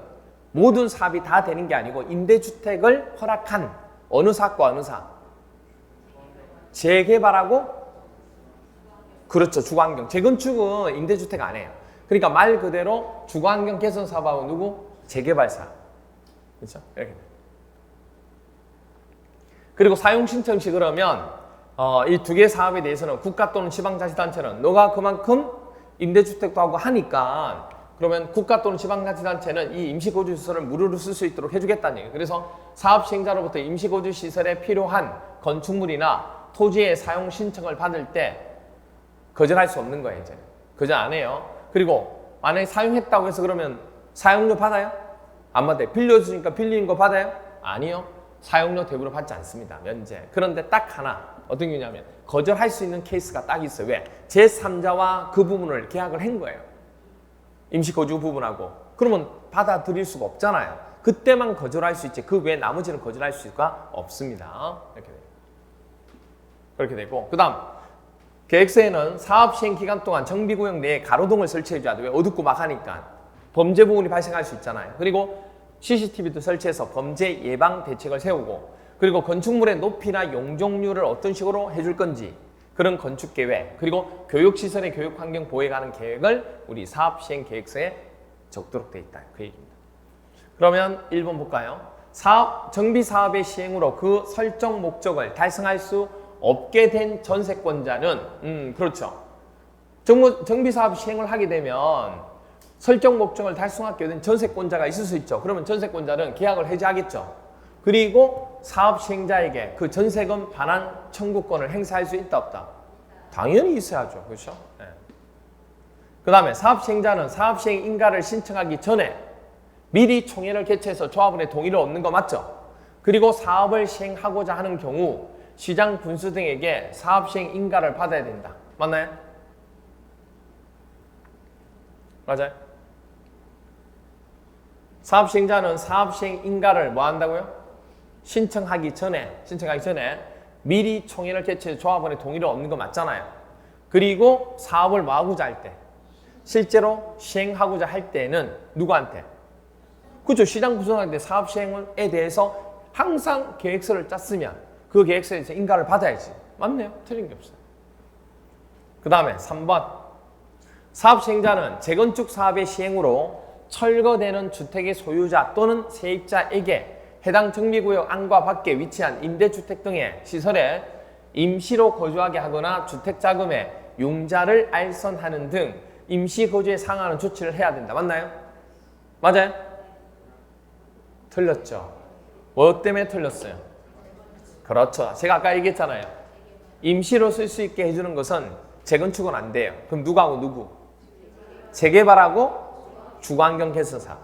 모든 사업이 다 되는 게 아니고 임대주택을 허락한 어느 사과 어느 사? 재개발하고 그렇죠. 주거환경. 재건축은 임대주택 안 해요. 그러니까 말 그대로 주거환경 개선 사업하고 누구? 재개발사. 그렇죠? 이렇게. 그리고 사용 신청 시 그러면 이 두 개 사업에 대해서는 국가 또는 지방자치단체는 너가 그만큼 임대주택도 하고 하니까 그러면 국가 또는 지방자치단체는 이 임시거주시설을 무료로 쓸 수 있도록 해주겠다는 얘기예요. 그래서 사업 시행자로부터 임시거주시설에 필요한 건축물이나 토지의 사용 신청을 받을 때 거절할 수 없는 거예요. 이제 거절 안 해요. 그리고 만약에 사용했다고 해서 그러면 사용료 받아요? 안 받아요. 빌려주니까 빌리는 거 받아요? 아니요. 사용료 대부분 받지 않습니다. 면제. 그런데 딱 하나 어떤 경우냐면 거절할 수 있는 케이스가 딱 있어요. 왜? 제3자와 그 부분을 계약을 한 거예요. 임시거주 부분하고. 그러면 받아들일 수가 없잖아요. 그때만 거절할 수 있지. 그 외에 나머지는 거절할 수가 없습니다. 이렇게 돼요. 그렇게 되고 그 다음 계획서에는 사업 시행 기간 동안 정비구역 내에 가로등을 설치해줘야 돼요. 왜? 어둡고 막 하니까 범죄 부분이 발생할 수 있잖아요. 그리고 CCTV도 설치해서 범죄 예방 대책을 세우고 그리고 건축물의 높이나 용적률을 어떤 식으로 해줄 건지 그런 건축 계획 그리고 교육시설의 교육환경 보호에 관한 계획을 우리 사업 시행 계획서에 적도록 되어 있다. 그 얘기입니다. 그러면 1번 볼까요? 정비 사업의 시행으로 그 설정 목적을 달성할 수 없게 된 전세권자는 그렇죠. 정비 사업 시행을 하게 되면 설정 목적을 달성하게 된 전세권자가 있을 수 있죠. 그러면 전세권자는 계약을 해지하겠죠. 그리고 사업 시행자에게 그 전세금 반환 청구권을 행사할 수 있다 없다? 당연히 있어야죠. 그렇죠? 네. 그 다음에 사업 시행자는 사업 시행 인가를 신청하기 전에 미리 총회를 개최해서 조합원의 동의를 얻는 거 맞죠? 그리고 사업을 시행하고자 하는 경우 시장 군수 등에게 사업 시행 인가를 받아야 된다. 맞나요? 맞아요? 사업 시행자는 사업 시행 인가를 뭐 한다고요? 신청하기 전에 미리 총회를 개최해서 조합원의 동의를 얻는 거 맞잖아요. 그리고 사업을 뭐 하고자 할 때, 실제로 시행하고자 할 때는 누구한테? 그렇죠. 시장 구성할 때 사업 시행에 대해서 항상 계획서를 짰으면 그 계획서에 대해서 인가를 받아야지. 맞네요. 틀린 게 없어요. 그 다음에 3번. 사업 시행자는 재건축 사업의 시행으로 철거되는 주택의 소유자 또는 세입자에게 해당 정비구역 안과 밖에 위치한 임대주택 등의 시설에 임시로 거주하게 하거나 주택자금의 융자를 알선하는 등 임시거주에 상하는 조치를 해야 된다. 맞나요? 맞아요? 틀렸죠. 뭐 때문에 틀렸어요? 그렇죠. 제가 아까 얘기했잖아요. 임시로 쓸 수 있게 해주는 것은 재건축은 안 돼요. 그럼 누구하고 누구? 재개발하고 주거환경 개선사.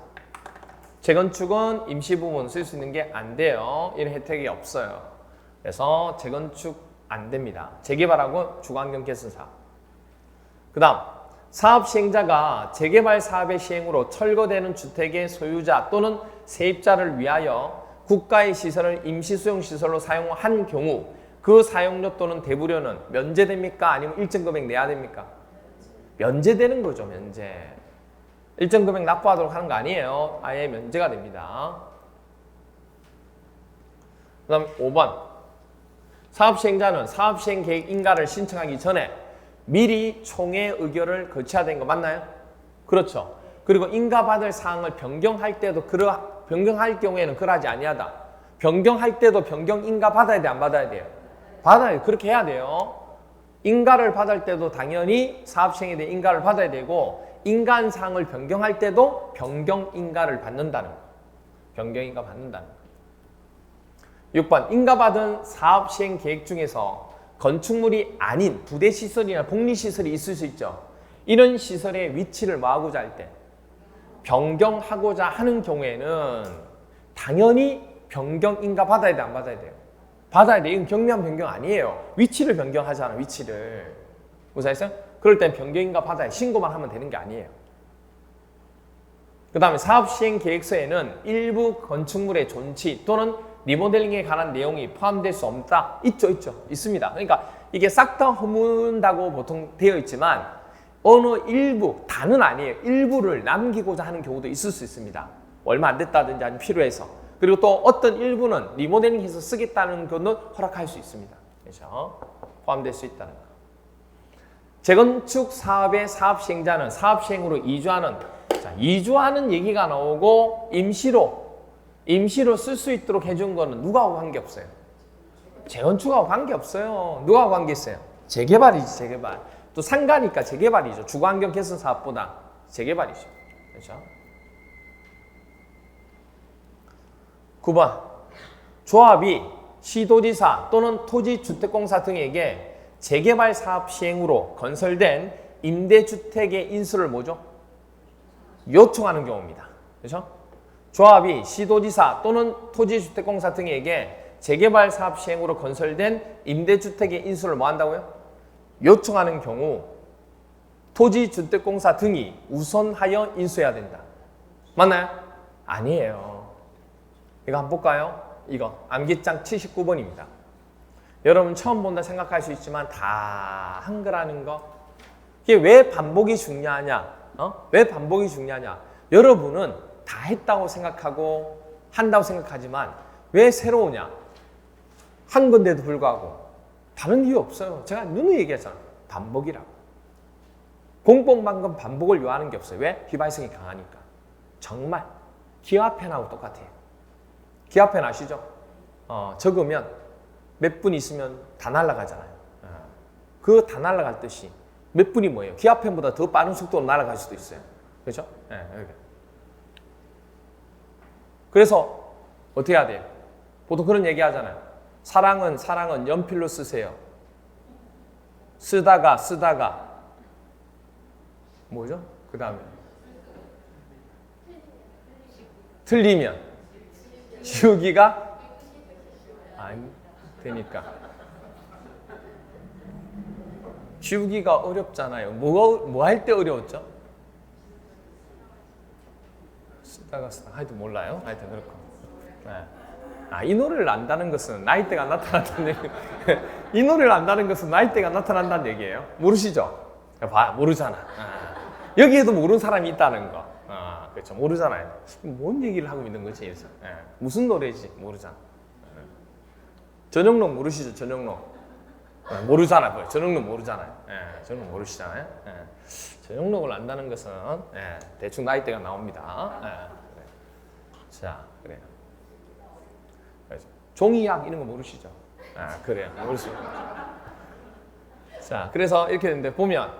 재건축은 임시 부분 쓸 수 있는 게 안 돼요. 이런 혜택이 없어요. 그래서 재건축 안 됩니다. 재개발하고 주거환경 개선사. 그 다음 사업 시행자가 재개발 사업의 시행으로 철거되는 주택의 소유자 또는 세입자를 위하여 국가의 시설을 임시수용시설로 사용한 경우 그 사용료 또는 대부료는 면제됩니까? 아니면 일정 금액 내야 됩니까? 면제되는 거죠. 면제. 일정 금액 납부하도록 하는 거 아니에요. 아예 면제가 됩니다. 그 다음 5번. 사업시행자는 사업시행계획 인가를 신청하기 전에 미리 총회 의결을 거쳐야 되는 거 맞나요? 그렇죠. 그리고 인가받을 사항을 변경할 때도 변경할 경우에는 그러하지 아니하다. 변경할 때도 변경 인가 받아야 돼, 안 받아야 돼요? 받아요. 그렇게 해야 돼요. 인가를 받을 때도 당연히 사업시행에 대해 인가를 받아야 되고 인가한 사항을 변경할 때도 변경 인가를 받는다는 거. 변경 인가 받는다는 거. 6번. 인가받은 사업시행 계획 중에서 건축물이 아닌 부대시설이나 복리시설이 있을 수 있죠. 이런 시설의 위치를 뭐하고자 할 때? 변경하고자 하는 경우에는 당연히 변경 인가 받아야 돼, 안 받아야 돼요? 받아야 돼. 이건 경미한 변경 아니에요. 위치를 변경하잖아, 위치를. 무사했어요? 그럴 땐 변경 인가 받아야 신고만 하면 되는 게 아니에요. 그 다음에 사업시행계획서에는 일부 건축물의 존치 또는 리모델링에 관한 내용이 포함될 수 없다. 있죠. 있습니다. 그러니까 이게 싹 다 허문다고 보통 되어 있지만 어느 일부, 다는 아니에요. 일부를 남기고자 하는 경우도 있을 수 있습니다. 얼마 안 됐다든지 아니면 필요해서. 그리고 또 어떤 일부는 리모델링해서 쓰겠다는 것은 허락할 수 있습니다. 그렇죠? 포함될 수 있다는 거. 재건축 사업의 사업 시행자는 사업 시행으로 이주하는, 자, 이주하는 얘기가 나오고 임시로 쓸 수 있도록 해준 거는 누구하고 관계없어요. 재건축하고 관계없어요. 누구하고 관계 있어요? 재개발이지, 재개발. 또 상가니까 재개발이죠. 주거환경 개선 사업보다 재개발이죠. 그렇죠? 9번. 조합이 시도지사 또는 토지주택공사 등에게 재개발 사업 시행으로 건설된 임대주택의 인수를 뭐죠? 요청하는 경우입니다. 그렇죠? 조합이 시도지사 또는 토지주택공사 등에게 재개발 사업 시행으로 건설된 임대주택의 인수를 뭐 한다고요? 요청하는 경우 토지주택공사 등이 우선하여 인수해야 된다. 맞나요? 아니에요. 이거 한번 볼까요? 이거 암기장 79번입니다. 여러분 처음 본다 생각할 수 있지만 다 한글하는 거. 이게 왜 반복이 중요하냐? 왜 반복이 중요하냐? 여러분은 다 했다고 생각하고 한다고 생각하지만 왜 새로우냐? 한 건데도 불구하고 다른 이유 없어요. 제가 누누이 얘기했잖아요. 반복이라고. 공법만큼 반복을 요하는 게 없어요. 왜? 휘발성이 강하니까. 정말 기아펜하고 똑같아요. 기아펜 아시죠? 적으면 몇 분 있으면 다 날아가잖아요. 그 다 날아갈 듯이 몇 분이 뭐예요? 기아펜보다 더 빠른 속도로 날아갈 수도 있어요. 그렇죠? 네, 이렇게. 그래서 어떻게 해야 돼요? 보통 그런 얘기 하잖아요. 사랑은 연필로 쓰세요. 쓰다가 뭐죠? 그 다음에 틀리면 지우기가 안 되니까. 지우기가 어렵잖아요. 뭐 할 때 어려웠죠? 쓰다가 하여튼 몰라요. 하여튼 그렇고. 네. 이 노래를 안다는 것은 나이대가 나타난다는 얘기. 이 노래를 안다는 것은 나이대가 나타난다는 얘기예요. 모르시죠? 모르잖아. 여기에도 모르는 사람이 있다는 거. 그렇죠. 모르잖아요. 뭔 얘기를 하고 있는 거지? 그래서. 무슨 노래지? 모르잖아. 전영록 모르시죠? 전영록. 모르잖아. 전영록 모르잖아요. 전영록 모르시잖아요. 전영록을 안다는 것은 대충 나이대가 나옵니다. 자, 그래요. 종이약 이런 거 모르시죠? 그래요. 모르시죠? 자, 그래서 이렇게 되는데 보면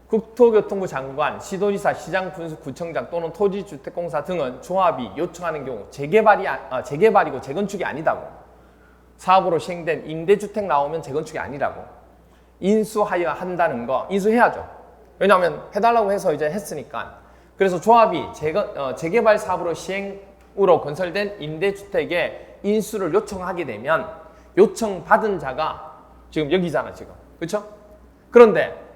국토교통부 장관, 시도지사, 시장, 군수, 구청장 또는 토지주택공사 등은 조합이 요청하는 경우 재개발이고 재건축이 아니다고. 사업으로 시행된 임대주택 나오면 재건축이 아니라고. 인수하여 한다는 거, 인수해야죠. 왜냐하면 해달라고 해서 이제 했으니까. 그래서 조합이 재개발 사업으로 시행으로 건설된 임대주택에 인수를 요청하게 되면 요청받은 자가 지금 여기잖아, 지금. 그렇죠? 그런데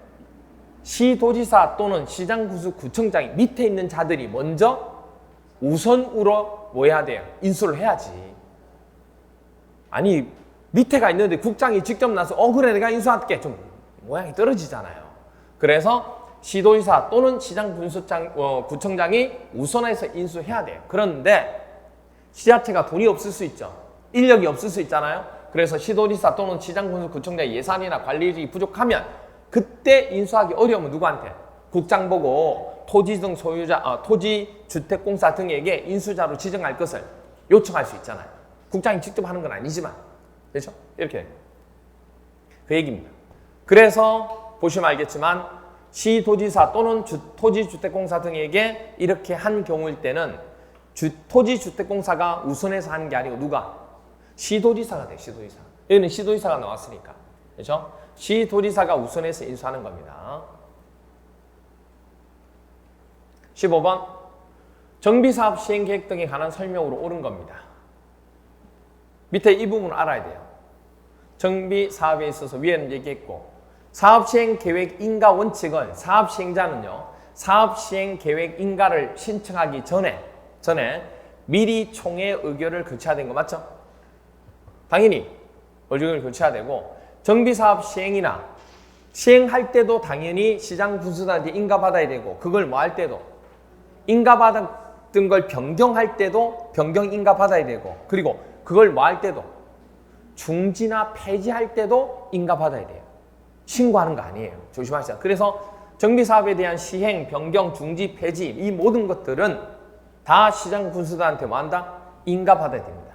시도지사 또는 시장군수 구청장이 밑에 있는 자들이 먼저 우선으로 뭐 해야 돼요? 인수를 해야지. 아니 밑에가 있는데 국장이 직접 나서 그래 내가 인수할게 좀 모양이 떨어지잖아요. 그래서 시도지사 또는 구청장이 우선해서 인수해야 돼요. 그런데 지자체가 돈이 없을 수 있죠. 인력이 없을 수 있잖아요. 그래서 시도지사 또는 시장군수구청장의 예산이나 관리력이 부족하면 그때 인수하기 어려우면 누구한테? 국장 보고 토지 등 소유자, 토지주택공사 등에게 인수자로 지정할 것을 요청할 수 있잖아요. 국장이 직접 하는 건 아니지만. 그렇죠? 이렇게. 그 얘기입니다. 그래서 보시면 알겠지만 시도지사 또는 토지주택공사 등에게 이렇게 한 경우일 때는 토지주택공사가 우선해서 하는 게 아니고 누가? 시도지사가 돼요. 시도지사. 여기는 시도지사가 나왔으니까. 그렇죠? 시도지사가 우선해서 인수하는 겁니다. 15번. 정비사업 시행계획 등에 관한 설명으로 옳은 겁니다. 밑에 이 부분을 알아야 돼요. 정비사업에 있어서 위에는 얘기했고 사업시행계획 인가 원칙은 사업시행자는요. 사업 시행 계획 인가를 신청하기 전에 미리 총회 의결을 거쳐야 되는 거 맞죠? 당연히 의결을 거쳐야 되고 정비사업 시행이나 시행할 때도 당연히 시장군수단한테 인가받아야 되고 그걸 뭐 할 때도 인가받았던 걸 변경할 때도 변경 인가받아야 되고 그리고 그걸 뭐 할 때도 중지나 폐지할 때도 인가받아야 돼요. 신고하는 거 아니에요. 조심하시자. 그래서 정비사업에 대한 시행, 변경, 중지, 폐지 이 모든 것들은 다 시장군수단한테 뭐 한다? 인가받아야 됩니다.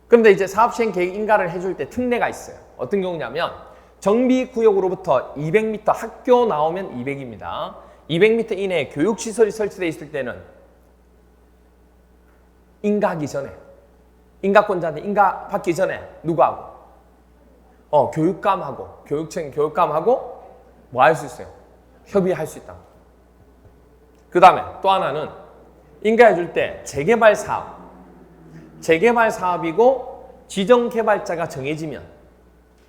그런데 이제 사업시행 계획 인가를 해줄 때 특례가 있어요. 어떤 경우냐면 정비구역으로부터 200m 학교 나오면 200입니다. 200m 이내에 교육시설이 설치되어 있을 때는 인가하기 전에 인가권자한테 인가받기 전에 누구하고? 교육감하고 교육청 교육감하고 뭐 할 수 있어요? 협의할 수 있다. 그 다음에 또 하나는 인가해 줄 때 재개발 사업이고 지정개발자가 정해지면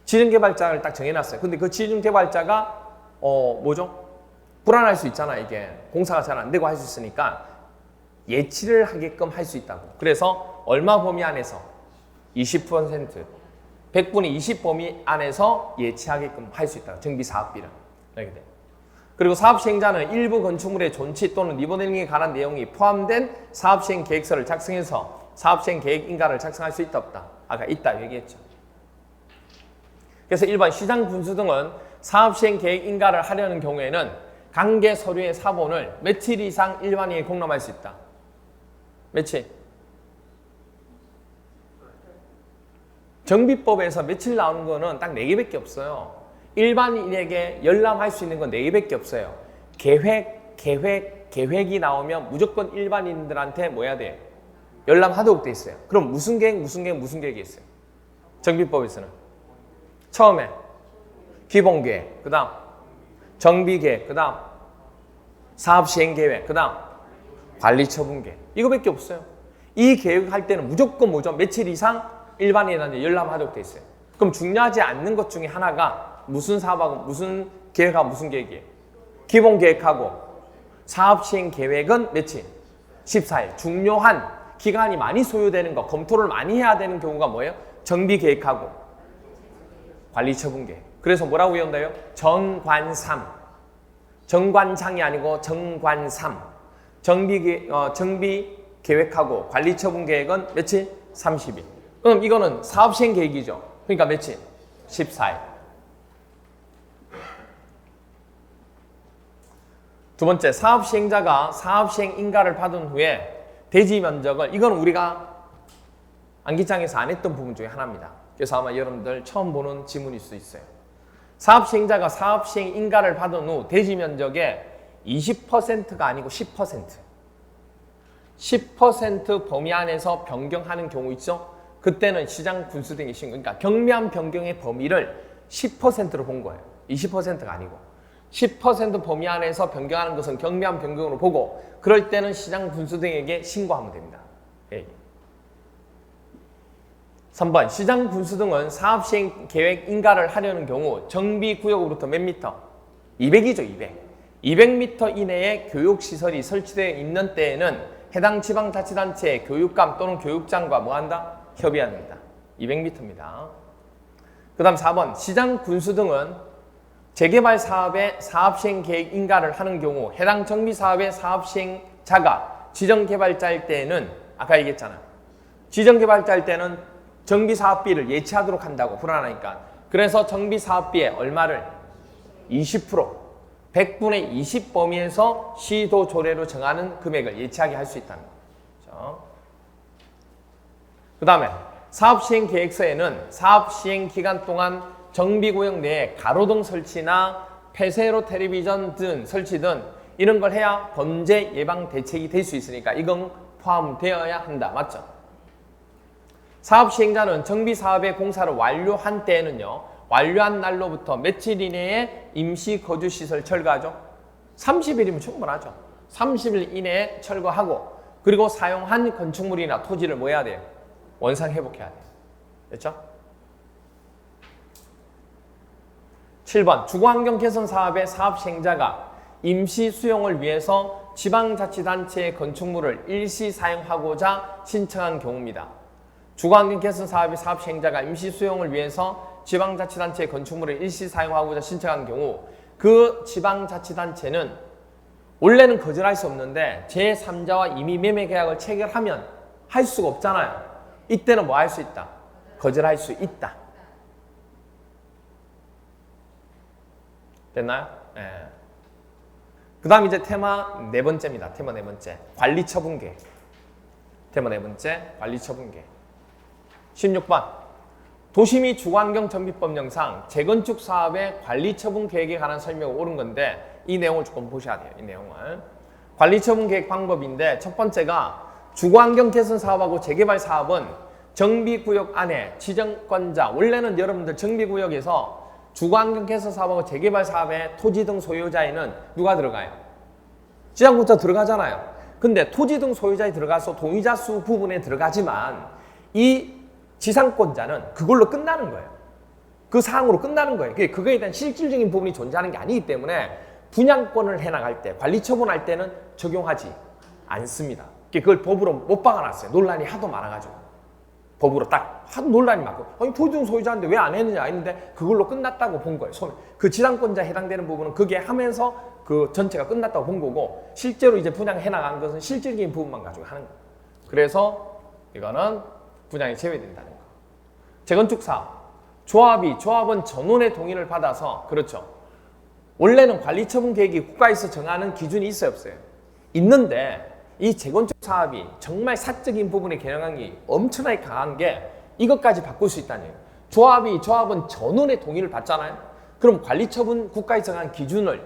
지정개발자를 딱 정해놨어요. 근데 그 지정개발자가 뭐죠? 불안할 수 있잖아. 이게 공사가 잘 안 되고 할 수 있으니까 예치를 하게끔 할 수 있다고. 그래서 얼마 범위 안에서 20% 100분의 20 범위 안에서 예치하게끔 할 수 있다. 정비사업비를. 이렇게 돼. 그리고 사업시행자는 일부 건축물의 존치 또는 리모델링에 관한 내용이 포함된 사업시행 계획서를 작성해서 사업시행 계획 인가를 작성할 수 있다 없다? 아까 있다 얘기했죠. 그래서 일반 시장군수 등은 사업시행 계획 인가를 하려는 경우에는 관계 서류의 사본을 며칠 이상 일반인에 공람할 수 있다. 며칠? 정비법에서 며칠 나오는 거는 딱 4개밖에 없어요. 일반인에게 열람할 수 있는 건 4개밖에 없어요. 계획이 나오면 무조건 일반인들한테 뭐 해야 돼? 열람하도록 돼 있어요. 그럼 무슨 계획이 있어요? 정비법에서는 처음에 기본계획, 그 다음 정비계획, 그 다음 사업시행계획, 그 다음 관리처분계획 이거밖에 없어요. 이 계획할 때는 무조건 뭐죠? 며칠 이상 일반인한테 열람하도록 돼 있어요. 그럼 중요하지 않는 것 중에 하나가 무슨 사업하고 무슨 계획하고 무슨 계획이에요? 기본계획하고 사업시행계획은 며칠? 14일. 중요한 기간이 많이 소요되는 거, 검토를 많이 해야 되는 경우가 뭐예요? 정비계획하고 관리처분계획. 그래서 뭐라고 외운다요? 정관3. 정관장이 아니고 정관3. 정비계획하고 관리처분계획은 며칠? 30일. 그럼 이거는 사업시행계획이죠. 그러니까 며칠? 14일. 두 번째, 사업시행자가 사업시행 인가를 받은 후에 대지 면적을, 이건 우리가 암기장에서 안 했던 부분 중에 하나입니다. 그래서 아마 여러분들 처음 보는 지문일 수 있어요. 사업시행자가 사업시행 인가를 받은 후 대지 면적의 20%가 아니고 10% 범위 안에서 변경하는 경우 있죠? 그때는 시장 군수 등의 신고, 그러니까 경미한 변경의 범위를 10%로 본 거예요. 20%가 아니고 10% 범위 안에서 변경하는 것은 경미한 변경으로 보고 그럴 때는 시장 군수 등에게 신고하면 됩니다. 3번 시장 군수 등은 사업시행 계획 인가를 하려는 경우 정비구역으로부터 몇 미터? 200이죠. 200m 이내에 교육시설이 설치되어 있는 때에는 해당 지방자치단체의 교육감 또는 교육장과 뭐한다? 협의합니다. 200m입니다. 그 다음 4번 시장 군수 등은 재개발 사업의 사업시행 계획 인가를 하는 경우 해당 정비사업의 사업시행자가 지정개발자일 때에는 아까 얘기했잖아. 지정개발자일 때는 정비사업비를 예치하도록 한다고 불안하니까. 그래서 정비사업비의 얼마를 20% 100분의 20 범위에서 시도 조례로 정하는 금액을 예치하게 할 수 있다는 거죠. 그 다음에 사업시행 계획서에는 사업시행 기간 동안 정비구역 내에 가로등 설치나 폐쇄로 텔레비전 등 설치 등 이런 걸 해야 범죄 예방 대책이 될 수 있으니까 이건 포함되어야 한다. 맞죠? 사업시행자는 정비사업의 공사를 완료한 때에는요. 완료한 날로부터 며칠 이내에 임시거주시설 철거하죠. 30일이면 충분하죠. 30일 이내에 철거하고 그리고 사용한 건축물이나 토지를 뭐 해야 돼요? 원상 회복해야 돼요. 됐죠? 7번 주거환경 개선 사업의 사업시행자가 임시 수용을 위해서 지방자치단체의 건축물을 일시 사용하고자 신청한 경우입니다. 주거환경 개선 사업의 사업 시행자가 임시 수용을 위해서 지방자치단체의 건축물을 일시 사용하고자 신청한 경우 그 지방자치단체는 원래는 거절할 수 없는데 제3자와 이미 매매 계약을 체결하면 할 수가 없잖아요. 이때는 뭐 할 수 있다? 거절할 수 있다. 됐나요? 네. 그 다음 이제 테마 네 번째입니다. 테마 네 번째. 관리처분계획. 테마 네 번째. 관리처분계획. 16번. 도시 및 주거환경정비법령상 재건축 사업의 관리처분계획에 관한 설명이 옳은 건데 이 내용을 조금 보셔야 돼요. 이 내용을. 관리처분계획 방법인데 첫 번째가 주거환경 개선 사업하고 재개발 사업은 정비구역 안에 지정권자, 원래는 여러분들 정비구역에서 주거환경 개선 사업하고 재개발 사업에 토지 등 소유자에는 누가 들어가요? 지정권자 들어가잖아요. 근데 토지 등 소유자에 들어가서 동의자 수 부분에 들어가지만 이 지상권자는 그걸로 끝나는 거예요. 그 사항으로 끝나는 거예요. 그거에 대한 실질적인 부분이 존재하는 게 아니기 때문에 분양권을 해나갈 때, 관리처분할 때는 적용하지 않습니다. 그걸 법으로 못 박아놨어요. 논란이 하도 많아가지고. 법으로 딱 하도 논란이 많고 아니 토지 등 소유자인데 왜 안 했느냐 했는데 그걸로 끝났다고 본 거예요. 처음에. 그 지상권자에 해당되는 부분은 그게 하면서 그 전체가 끝났다고 본 거고 실제로 이제 분양해 나간 것은 실질적인 부분만 가지고 하는 거예요. 그래서 이거는 분양이 제외된다는 거. 재건축 사업. 조합은 전원의 동의를 받아서 그렇죠. 원래는 관리처분 계획이 국가에서 정하는 기준이 있어요, 없어요? 있는데 이 재건축 사업이 정말 사적인 부분의 개량이 엄청나게 강한 게 이것까지 바꿀 수 있다는 얘기예요. 조합은 전원의 동의를 받잖아요. 그럼 관리처분 국가에서 정한 기준을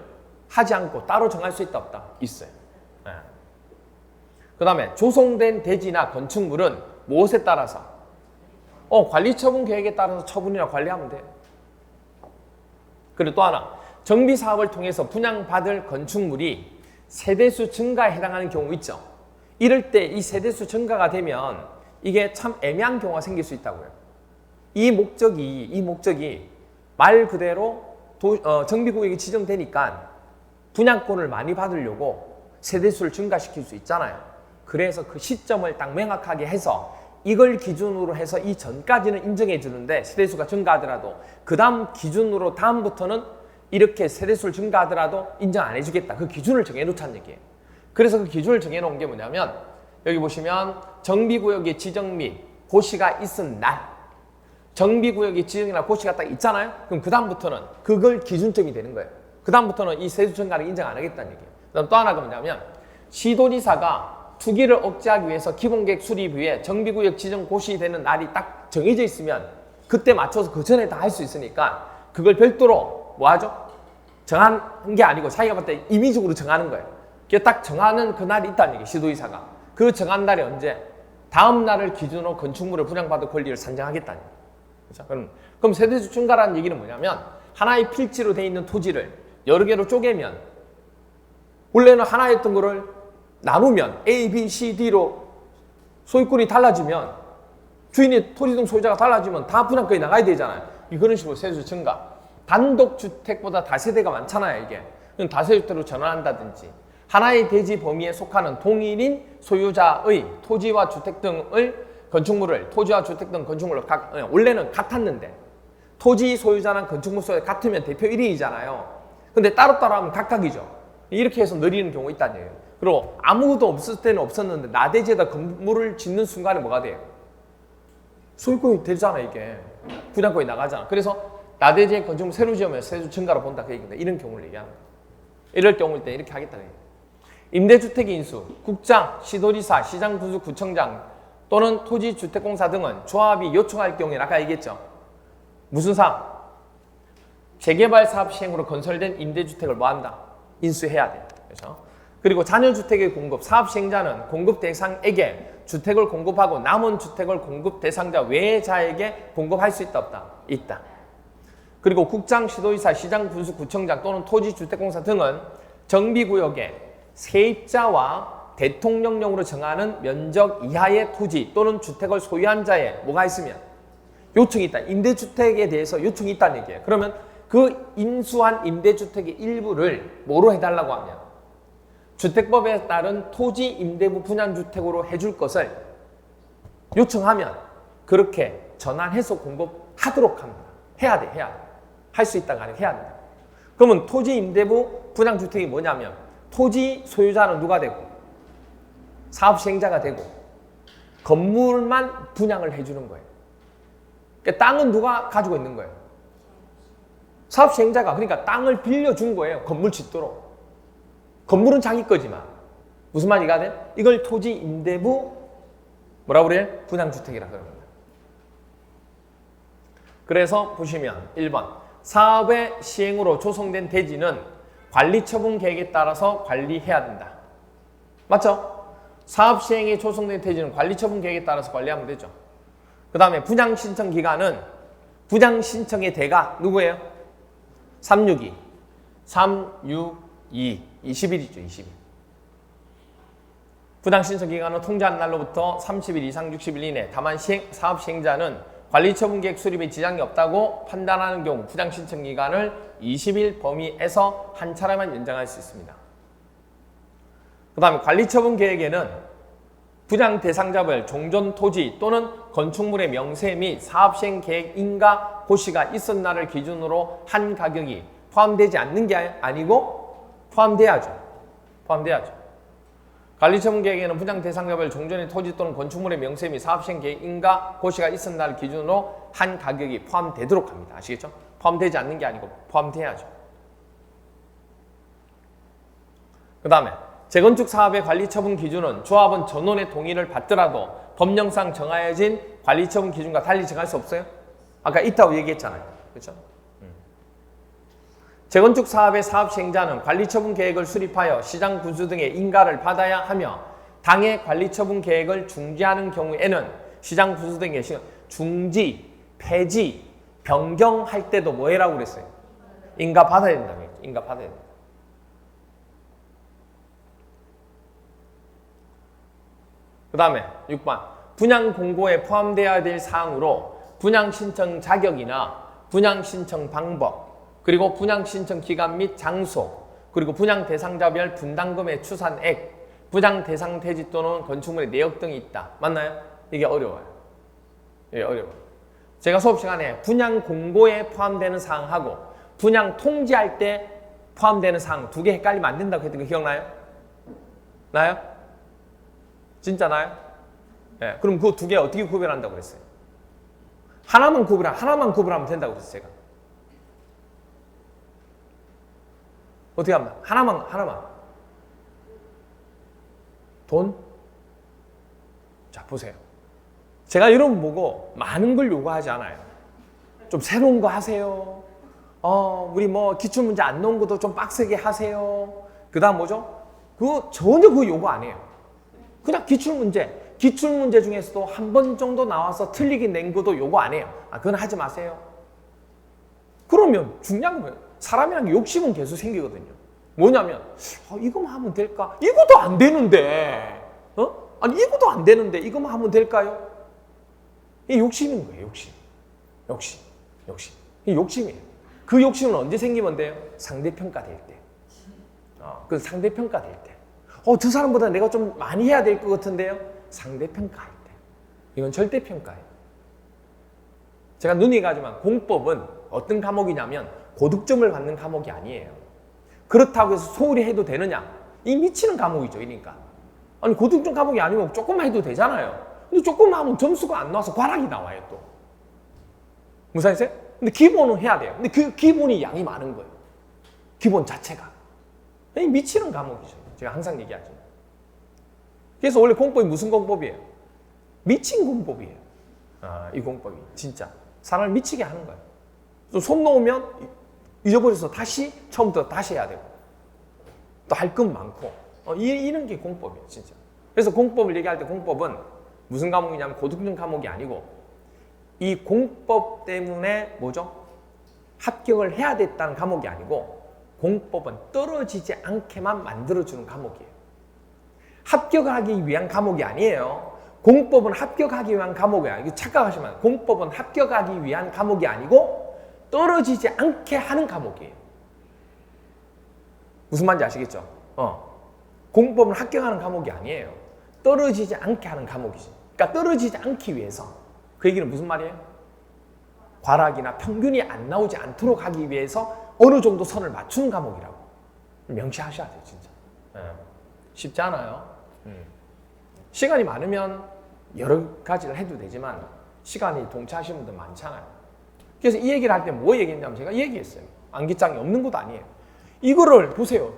하지 않고 따로 정할 수 있다 없다? 있어요. 네. 그 다음에 조성된 대지나 건축물은 무엇에 따라서? 관리처분 계획에 따라서 처분이나 관리하면 돼요. 그리고 또 하나 정비사업을 통해서 분양받을 건축물이 세대수 증가에 해당하는 경우 있죠. 이럴 때 이 세대수 증가가 되면 이게 참 애매한 경우가 생길 수 있다고요. 이 목적이 말 그대로 정비구역이 지정되니까 분양권을 많이 받으려고 세대수를 증가시킬 수 있잖아요. 그래서 그 시점을 딱 명확하게 해서 이걸 기준으로 해서 이 전까지는 인정해 주는데 세대수가 증가하더라도 그 다음 기준으로 다음부터는 이렇게 세대수를 증가하더라도 인정 안 해주겠다. 그 기준을 정해놓자는 얘기예요. 그래서 그 기준을 정해놓은 게 뭐냐면 여기 보시면 정비구역의 지정 및 고시가 있은 날 정비구역의 지정이나 고시가 딱 있잖아요. 그럼 그 다음부터는 그걸 기준점이 되는 거예요. 그 다음부터는 이 세수 증가를 인정 안 하겠다는 얘기예요. 그다음 또 하나가 뭐냐면 시도지사가 투기를 억제하기 위해서 기본계획 수립 후에 정비구역 지정 고시되는 날이 딱 정해져 있으면 그때 맞춰서 그 전에 다 할 수 있으니까 그걸 별도로 뭐 하죠? 정한 게 아니고 자기가 봤을 때 임의적으로 정하는 거예요. 그게 딱 정하는 그 날이 있다는 얘기예요. 시도지사가. 그 정한 날이 언제? 다음 날을 기준으로 건축물을 분양받을 권리를 산정하겠다는 얘기예요. 그렇죠? 그럼 세대수 증가라는 얘기는 뭐냐면 하나의 필지로 돼 있는 토지를 여러 개로 쪼개면 원래는 하나였던 거를 나누면 A, B, C, D로 소유권이 달라지면 주인의 토지 등 소유자가 달라지면 다 분양권이 나가야 되잖아요. 그런 식으로 세대수 증가. 단독주택보다 다세대가 많잖아요, 이게. 그럼 다세대주택으로 전환한다든지 하나의 대지 범위에 속하는 동일인 소유자의 토지와 주택 등을 건축물을 토지와 주택 등 건축물로 원래는 같았는데 토지 소유자랑 건축물 소유자 같으면 대표 1인이잖아요. 근데 따로따로 하면 각각이죠. 이렇게 해서 늘리는 경우가 있다는 얘기예요. 그리고 아무것도 없을 때는 없었는데 나대지에다 건물을 짓는 순간에 뭐가 돼요? 소유권이 되잖아, 이게. 분양권이 나가잖아. 그래서 나대지에 건축물 새로 지으면 세수 증가로 본다 그 얘기인데 이런 경우를 얘기하는 거예요. 이럴 경우일 때 이렇게 하겠다는 얘기예요. 임대주택 인수, 국장, 시도지사, 시장군수, 구청장 또는 토지주택공사 등은 조합이 요청할 경우에 아까 얘기했죠. 무슨 사항? 재개발 사업 시행으로 건설된 임대주택을 뭐한다? 인수해야 돼. 그렇죠? 그리고 잔여주택의 공급, 사업 시행자는 공급 대상에게 주택을 공급하고 남은 주택을 공급 대상자 외자에게 공급할 수 있다 없다? 있다. 그리고 국장, 시도지사, 시장, 군수, 구청장 또는 토지주택공사 등은 정비구역에 세입자와 대통령령으로 정하는 면적 이하의 토지 또는 주택을 소유한 자에 뭐가 있으면 요청이 있다. 임대주택에 대해서 요청이 있다는 얘기예요. 그러면 그 인수한 임대주택의 일부를 뭐로 해달라고 하면 주택법에 따른 토지 임대부 분양주택으로 해줄 것을 요청하면 그렇게 전환해서 공급하도록 합니다. 해야 돼. 할 수 있다가 아니라 해야 된다. 그러면 토지 임대부 분양주택이 뭐냐면 토지 소유자는 누가 되고 사업시행자가 되고 건물만 분양을 해주는 거예요. 그러니까 땅은 누가 가지고 있는 거예요? 사업시행자가. 그러니까 땅을 빌려준 거예요. 건물 짓도록. 건물은 자기 거지만 무슨 말이가 돼? 이걸 토지 임대부 뭐라고 그래요? 분양주택이라고 그럽니다. 그래서 보시면 1번 사업의 시행으로 조성된 대지는 관리처분 계획에 따라서 관리해야 된다. 맞죠? 사업 시행에 조성된 대지는 관리처분 계획에 따라서 관리하면 되죠. 그 다음에 분양신청 기간은 분양신청의 대가 누구예요? 362 20일이죠. 20일. 분양신청 기간은 통지한 날로부터 30일 이상 60일 이내. 다만 사업 시행자는 관리처분 계획 수립에 지장이 없다고 판단하는 경우 분양신청 기간을 20일 범위에서 한 차례만 연장할 수 있습니다. 그 다음에 관리처분 계획에는 분양 대상자별 종전 토지 또는 건축물의 명세 및 사업시행 계획 인가 고시가 있었나를 기준으로 한 가격이 포함되지 않는 게 아니고 포함돼야죠. 관리처분 계획에는 분양 대상자별 종전의 토지 또는 건축물의 명세 및 사업시행 계획 인가 고시가 있었나를 기준으로 한 가격이 포함되도록 합니다. 아시겠죠? 포함되지 않는 게 아니고 포함돼야죠. 그 다음에 재건축 사업의 관리처분 기준은 조합원 전원의 동의를 받더라도 법령상 정하여진 관리처분 기준과 달리 정할 수 없어요? 아까 있다고 얘기했잖아요. 그렇죠? 재건축 사업의 사업 시행자는 관리처분 계획을 수립하여 시장 군수 등의 인가를 받아야 하며 당해 관리처분 계획을 중지하는 경우에는 시장 군수 등의 중지, 폐지, 변경할 때도 뭐 해라고 그랬어요? 인가 받아야 된다고 했죠. 인가 받아야 된다. 그 다음에 6번 분양 공고에 포함되어야 될 사항으로 분양 신청 자격이나 분양 신청 방법 그리고 분양 신청 기간 및 장소 그리고 분양 대상자별 분담금의 추산액 분양 대상 대지 또는 건축물의 내역 등이 있다. 맞나요? 이게 어려워요. 제가 수업 시간에 분양 공고에 포함되는 사항하고 분양 통지할 때 포함되는 사항 두 개 헷갈리면 안 된다고 했던 거 기억나요? 나요? 진짜 나요? 네, 그럼 그 두 개 어떻게 구별한다고 그랬어요? 하나만 구별하면 된다고 그랬어요, 제가. 어떻게 하면? 하나만. 돈? 자, 보세요. 제가 여러분 보고 많은 걸 요구하지 않아요. 좀 새로운 거 하세요. 우리 뭐 기출문제 안 넣은 것도 좀 빡세게 하세요. 그 다음 뭐죠? 전혀 그거 요구 안 해요. 그냥 기출문제 중에서도 한 번 정도 나와서 틀리게 낸 것도 요구 안 해요. 그건 하지 마세요. 그러면 중요한 건 뭐예요? 사람이랑 욕심은 계속 생기거든요. 뭐냐면 이거만 하면 될까? 이것도 안 되는데 이것도 안 되는데 이거만 하면 될까요? 이게 욕심인 거예요. 욕심. 이게 욕심이에요. 그 욕심은 언제 생기면 돼요? 상대평가 될 때. 그 상대평가 될 때. 저 사람보다 내가 좀 많이 해야 될 것 같은데요? 상대평가할 때. 이건 절대평가예요. 제가 눈이 가지만 공법은 어떤 과목이냐면 고득점을 받는 과목이 아니에요. 그렇다고 해서 소홀히 해도 되느냐? 이 미치는 과목이죠. 그러니까. 아니 고득점 과목이 아니면 조금만 해도 되잖아요. 근데 조금만 하면 점수가 안 나와서 과락이 나와요 또. 무슨 말이세요? 근데 기본은 해야 돼요. 근데 그 기본이 양이 많은 거예요. 기본 자체가. 이 미치는 과목이죠. 제가 항상 얘기하죠. 그래서 원래 공법이 무슨 공법이에요? 미친 공법이에요. 이 공법이 진짜 사람을 미치게 하는 거예요. 손 놓으면 잊어버려서 다시 처음부터 다시 해야 되고 또 할 건 많고 이런 게 공법이에요. 진짜. 그래서 공법을 얘기할 때 공법은 무슨 과목이냐면 고득점 과목이 아니고 이 공법 때문에 뭐죠? 합격을 해야 됐다는 과목이 아니고 공법은 떨어지지 않게만 만들어주는 과목이에요. 합격을 하기 위한 과목이 아니에요. 공법은 합격하기 위한 과목이 아니고 착각하시면 공법은 합격하기 위한 과목이 아니고 떨어지지 않게 하는 과목이에요. 무슨 말인지 아시겠죠? 공법을 합격하는 과목이 아니에요. 떨어지지 않게 하는 과목이지. 그러니까 떨어지지 않기 위해서. 그 얘기는 무슨 말이에요? 과락이나 평균이 안 나오지 않도록 하기 위해서 어느 정도 선을 맞추는 과목이라고. 명시하셔야 돼요, 진짜. 쉽지 않아요. 시간이 많으면 여러 가지를 해도 되지만 시간이 동차하시는 분들 많잖아요. 그래서 이 얘기를 할 때 뭐 얘기했냐면 제가 얘기했어요. 암기장이 없는 것도 아니에요. 이거를 보세요.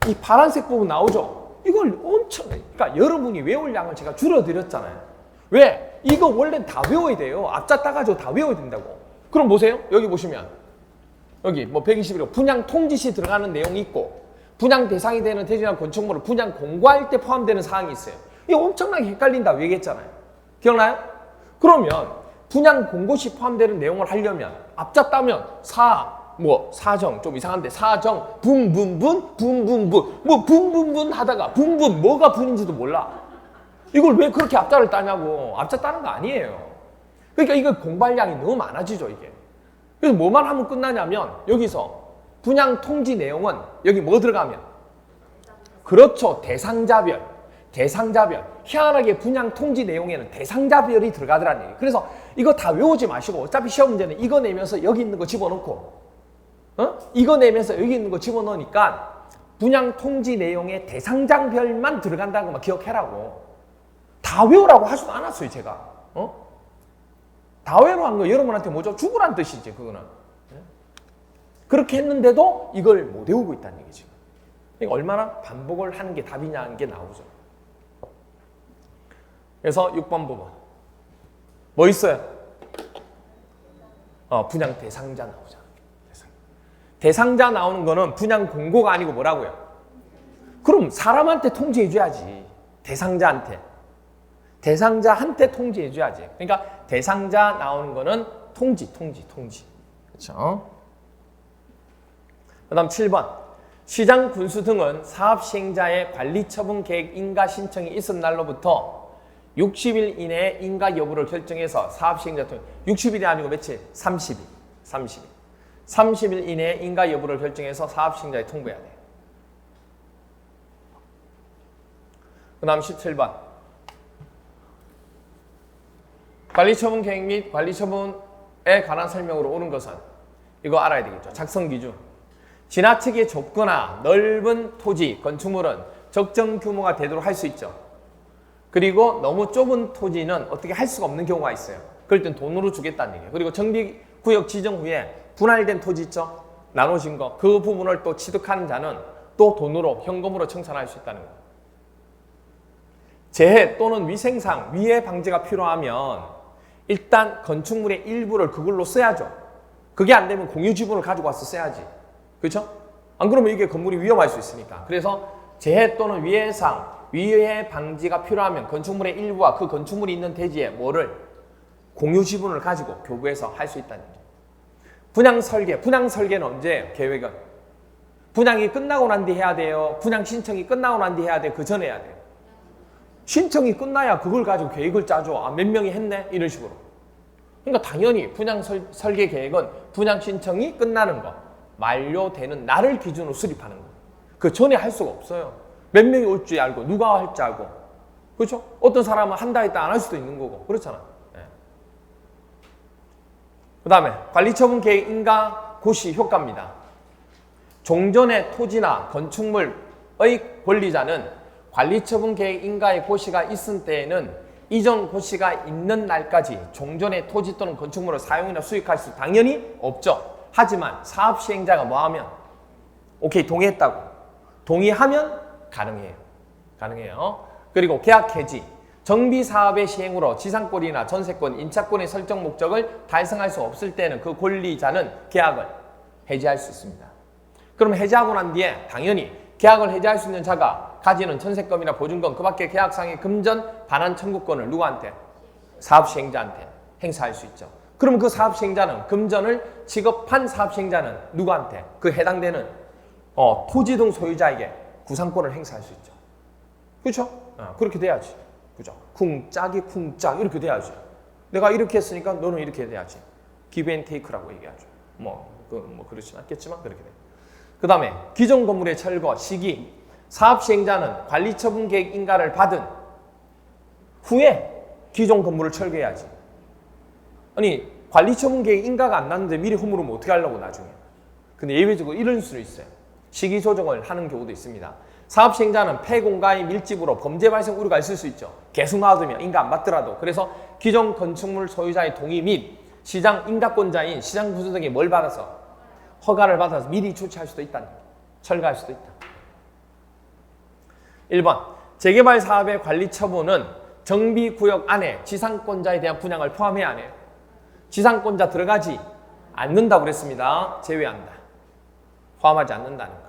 이 파란색 부분 나오죠? 이걸 엄청, 그러니까 여러분이 외울 양을 제가 줄여드렸잖아요. 왜? 이거 원래 다 외워야 돼요. 앞자 따가지고 다 외워야 된다고. 그럼 보세요. 여기 보시면 여기 뭐 121호 분양 통지시 들어가는 내용이 있고 분양 대상이 되는 대지나 건축물을 분양 공고할 때 포함되는 사항이 있어요. 이거 엄청나게 헷갈린다고 얘기했잖아요. 기억나요? 그러면 분양 공고 시 포함되는 내용을 하려면 앞자 따면 사정 좀 이상한데 사정 분분분 뭐 분분분 하다가 분분 뭐가 분인지도 몰라. 이걸 왜 그렇게 앞자를 따냐고. 앞자 따는 거 아니에요. 그러니까 이거 공부할 양이 너무 많아지죠, 이게. 그래서 뭐만 하면 끝나냐면 여기서 분양 통지 내용은 여기 뭐 들어가면? 그렇죠. 대상자별. 희한하게 분양 통지 내용에는 대상자별이 들어가더라는 얘기예요. 그래서 이거 다 외우지 마시고 어차피 시험 문제는 이거 내면서 여기 있는 거 집어넣고 이거 내면서 여기 있는 거 집어넣으니까 분양 통지 내용의 대상자별만 들어간다는 것만 기억해라고. 다 외우라고 하지도 않았어요, 제가. 다 외우라는 거 여러분한테 뭐죠? 죽으란 뜻이지, 그거는. 그렇게 했는데도 이걸 못 외우고 있다는 얘기지. 그러니까 얼마나 반복을 하는 게 답이냐는 게 나오죠. 그래서 6번 부분. 뭐 있어요? 분양 대상자 나오잖아. 대상자 나오는 거는 분양 공고가 아니고 뭐라고요? 그럼 사람한테 통지해줘야지. 대상자한테 통지해줘야지. 그러니까 대상자 나오는 거는 통지. 그렇죠? 그 다음 7번. 시장, 군수 등은 사업 시행자의 관리처분 계획 인가 신청이 있은 날로부터 60일 이내에 인가 여부를 결정해서 사업 시행자 통해 60일이 아니고 며칠? 30일. 30일 이내에 인가 여부를 결정해서 사업 시행자에 통보해야 돼요. 그 다음 17번. 관리처분 계획 및 관리처분에 관한 설명으로 옳은 것은 이거 알아야 되겠죠. 작성 기준. 지나치게 좁거나 넓은 토지, 건축물은 적정 규모가 되도록 할 수 있죠. 그리고 너무 좁은 토지는 어떻게 할 수가 없는 경우가 있어요. 그럴 땐 돈으로 주겠다는 얘기예요. 그리고 정비구역 지정 후에 분할된 토지 있죠? 나눠진 거. 그 부분을 또 취득하는 자는 또 돈으로, 현금으로 청산할 수 있다는 거예요. 재해 또는 위생상 위해 방지가 필요하면 일단 건축물의 일부를 그걸로 써야죠. 그게 안 되면 공유 지분을 가지고 와서 써야지. 그렇죠? 안 그러면 이게 건물이 위험할 수 있으니까. 그래서 재해 또는 위해상 위해 방지가 필요하면 건축물의 일부와 그 건축물이 있는 대지에 뭐를 공유 지분을 가지고 교부해서 할 수 있다는 거죠. 분양 설계는 언제예요? 계획은 분양이 끝나고 난 뒤 해야 돼요? 분양 신청이 끝나고 난 뒤 해야 돼요? 그 전에 해야 돼요? 신청이 끝나야 그걸 가지고 계획을 짜죠. 몇 명이 했네? 이런 식으로. 그러니까 당연히 분양 설계 계획은 분양 신청이 끝나는 거, 만료되는 날을 기준으로 수립하는 거. 그 전에 할 수가 없어요. 몇 명이 올 줄 알고 누가 할 줄 알고. 그렇죠? 어떤 사람은 한다 했다 안 할 수도 있는 거고. 그렇잖아. 네. 그 다음에 관리처분 계획 인가 고시 효과입니다. 종전의 토지나 건축물의 권리자는 관리처분 계획 인가의 고시가 있은 때에는 이전 고시가 있는 날까지 종전의 토지 또는 건축물을 사용이나 수익할 수 당연히 없죠. 하지만 사업 시행자가 뭐 하면 오케이 동의했다고. 동의하면 가능해요. 그리고 계약 해지. 정비 사업의 시행으로 지상권이나 전세권, 임차권의 설정 목적을 달성할 수 없을 때는 그 권리자는 계약을 해지할 수 있습니다. 그럼 해지하고 난 뒤에 당연히 계약을 해지할 수 있는 자가 가지는 전세금이나 보증금, 그 밖에 계약상의 금전 반환 청구권을 누구한테? 사업 시행자한테 행사할 수 있죠. 그러면 그 사업 시행자는 금전을 지급한 사업 시행자는 누구한테? 그 해당되는 토지 등 소유자에게 구상권을 행사할 수 있죠. 그렇죠? 그렇게 돼야지. 그죠? 쿵짝이 쿵짝 이렇게 돼야지. 내가 이렇게 했으니까 너는 이렇게 돼야지. 기브 앤 테이크라고 얘기하죠. 그렇진 않겠지만 그렇게 돼요. 그 다음에 기존 건물의 철거 시기, 사업 시행자는 관리처분 계획 인가를 받은 후에 기존 건물을 철거해야지. 아니 관리처분 계획 인가가 안 났는데 미리 허물으면 어떻게 하려고 나중에. 근데 예외적으로 이런 수도 있어요. 시기 조정을 하는 경우도 있습니다. 사업 시행자는 폐공가의 밀집으로 범죄 발생 우려가 있을 수 있죠. 계속 놔두면 인가 안 받더라도. 그래서 기존 건축물 소유자의 동의 및 시장 인가권자인 시장 부수 등이 뭘 받아서 허가를 받아서 미리 조치할 수도 있다는 거예요. 철거할 수도 있다. 1번 재개발 사업의 관리 처분은 정비구역 안에 지상권자에 대한 분양을 포함해야 하네요. 지상권자 들어가지 않는다고 그랬습니다. 제외한다. 포함하지 않는다는 거.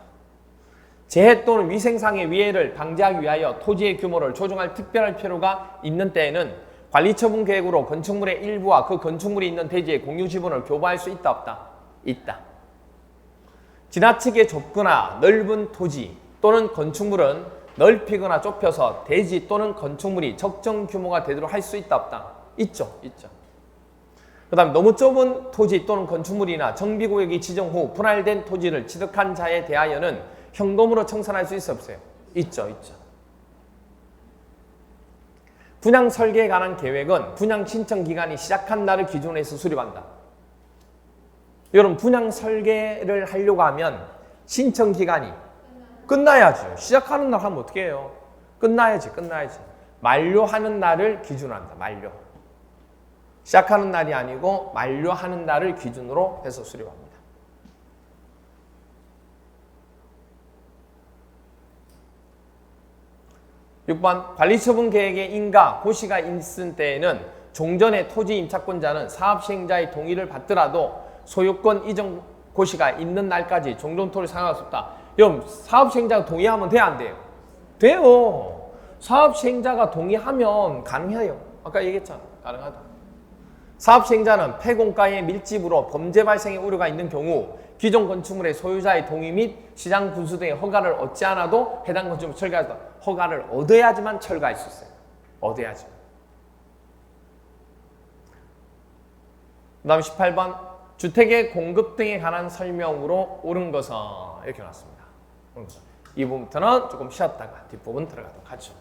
재해 또는 위생상의 위해를 방지하기 위하여 토지의 규모를 조정할 특별할 필요가 있는 때에는 관리처분 계획으로 건축물의 일부와 그 건축물이 있는 대지의 공유 지분을 교부할 수 있다 없다? 있다. 지나치게 좁거나 넓은 토지 또는 건축물은 넓히거나 좁혀서 대지 또는 건축물이 적정 규모가 되도록 할 수 있다 없다? 있죠. 있죠. 그 다음 너무 좁은 토지 또는 건축물이나 정비구역이 지정 후 분할된 토지를 취득한 자에 대하여는 현금으로 청산할 수 있어 없어요? 있죠. 있죠. 분양 설계에 관한 계획은 분양 신청 기간이 시작한 날을 기준으로 해서 수립한다. 여러분 분양 설계를 하려고 하면 신청 기간이 끝나야죠. 시작하는 날 하면 어떻게 해요? 끝나야지. 만료하는 날을 기준으로 한다. 만료. 시작하는 날이 아니고 만료하는 날을 기준으로 해서 수립합니다. 6번 관리처분 계획의 인가, 고시가 있을 때에는 종전의 토지 임차권자는 사업 시행자의 동의를 받더라도 소유권 이전 고시가 있는 날까지 종전토를 사용할 수 없다. 여러분 사업 시행자가 동의하면 돼요? 안 돼요? 돼요. 사업 시행자가 동의하면 가능해요. 아까 얘기했잖아. 가능하다. 사업 시행자는 폐공가의 밀집으로 범죄 발생의 우려가 있는 경우 기존 건축물의 소유자의 동의 및 시장 군수 등의 허가를 얻지 않아도 해당 건축물 철거하다. 허가를 얻어야지만 철거할 수 있어요. 얻어야지. 그 다음 18번 주택의 공급 등에 관한 설명으로 옳은 것은 이렇게 나왔습니다. 이 부분부터는 조금 쉬었다가 뒷부분 들어가도록 하죠.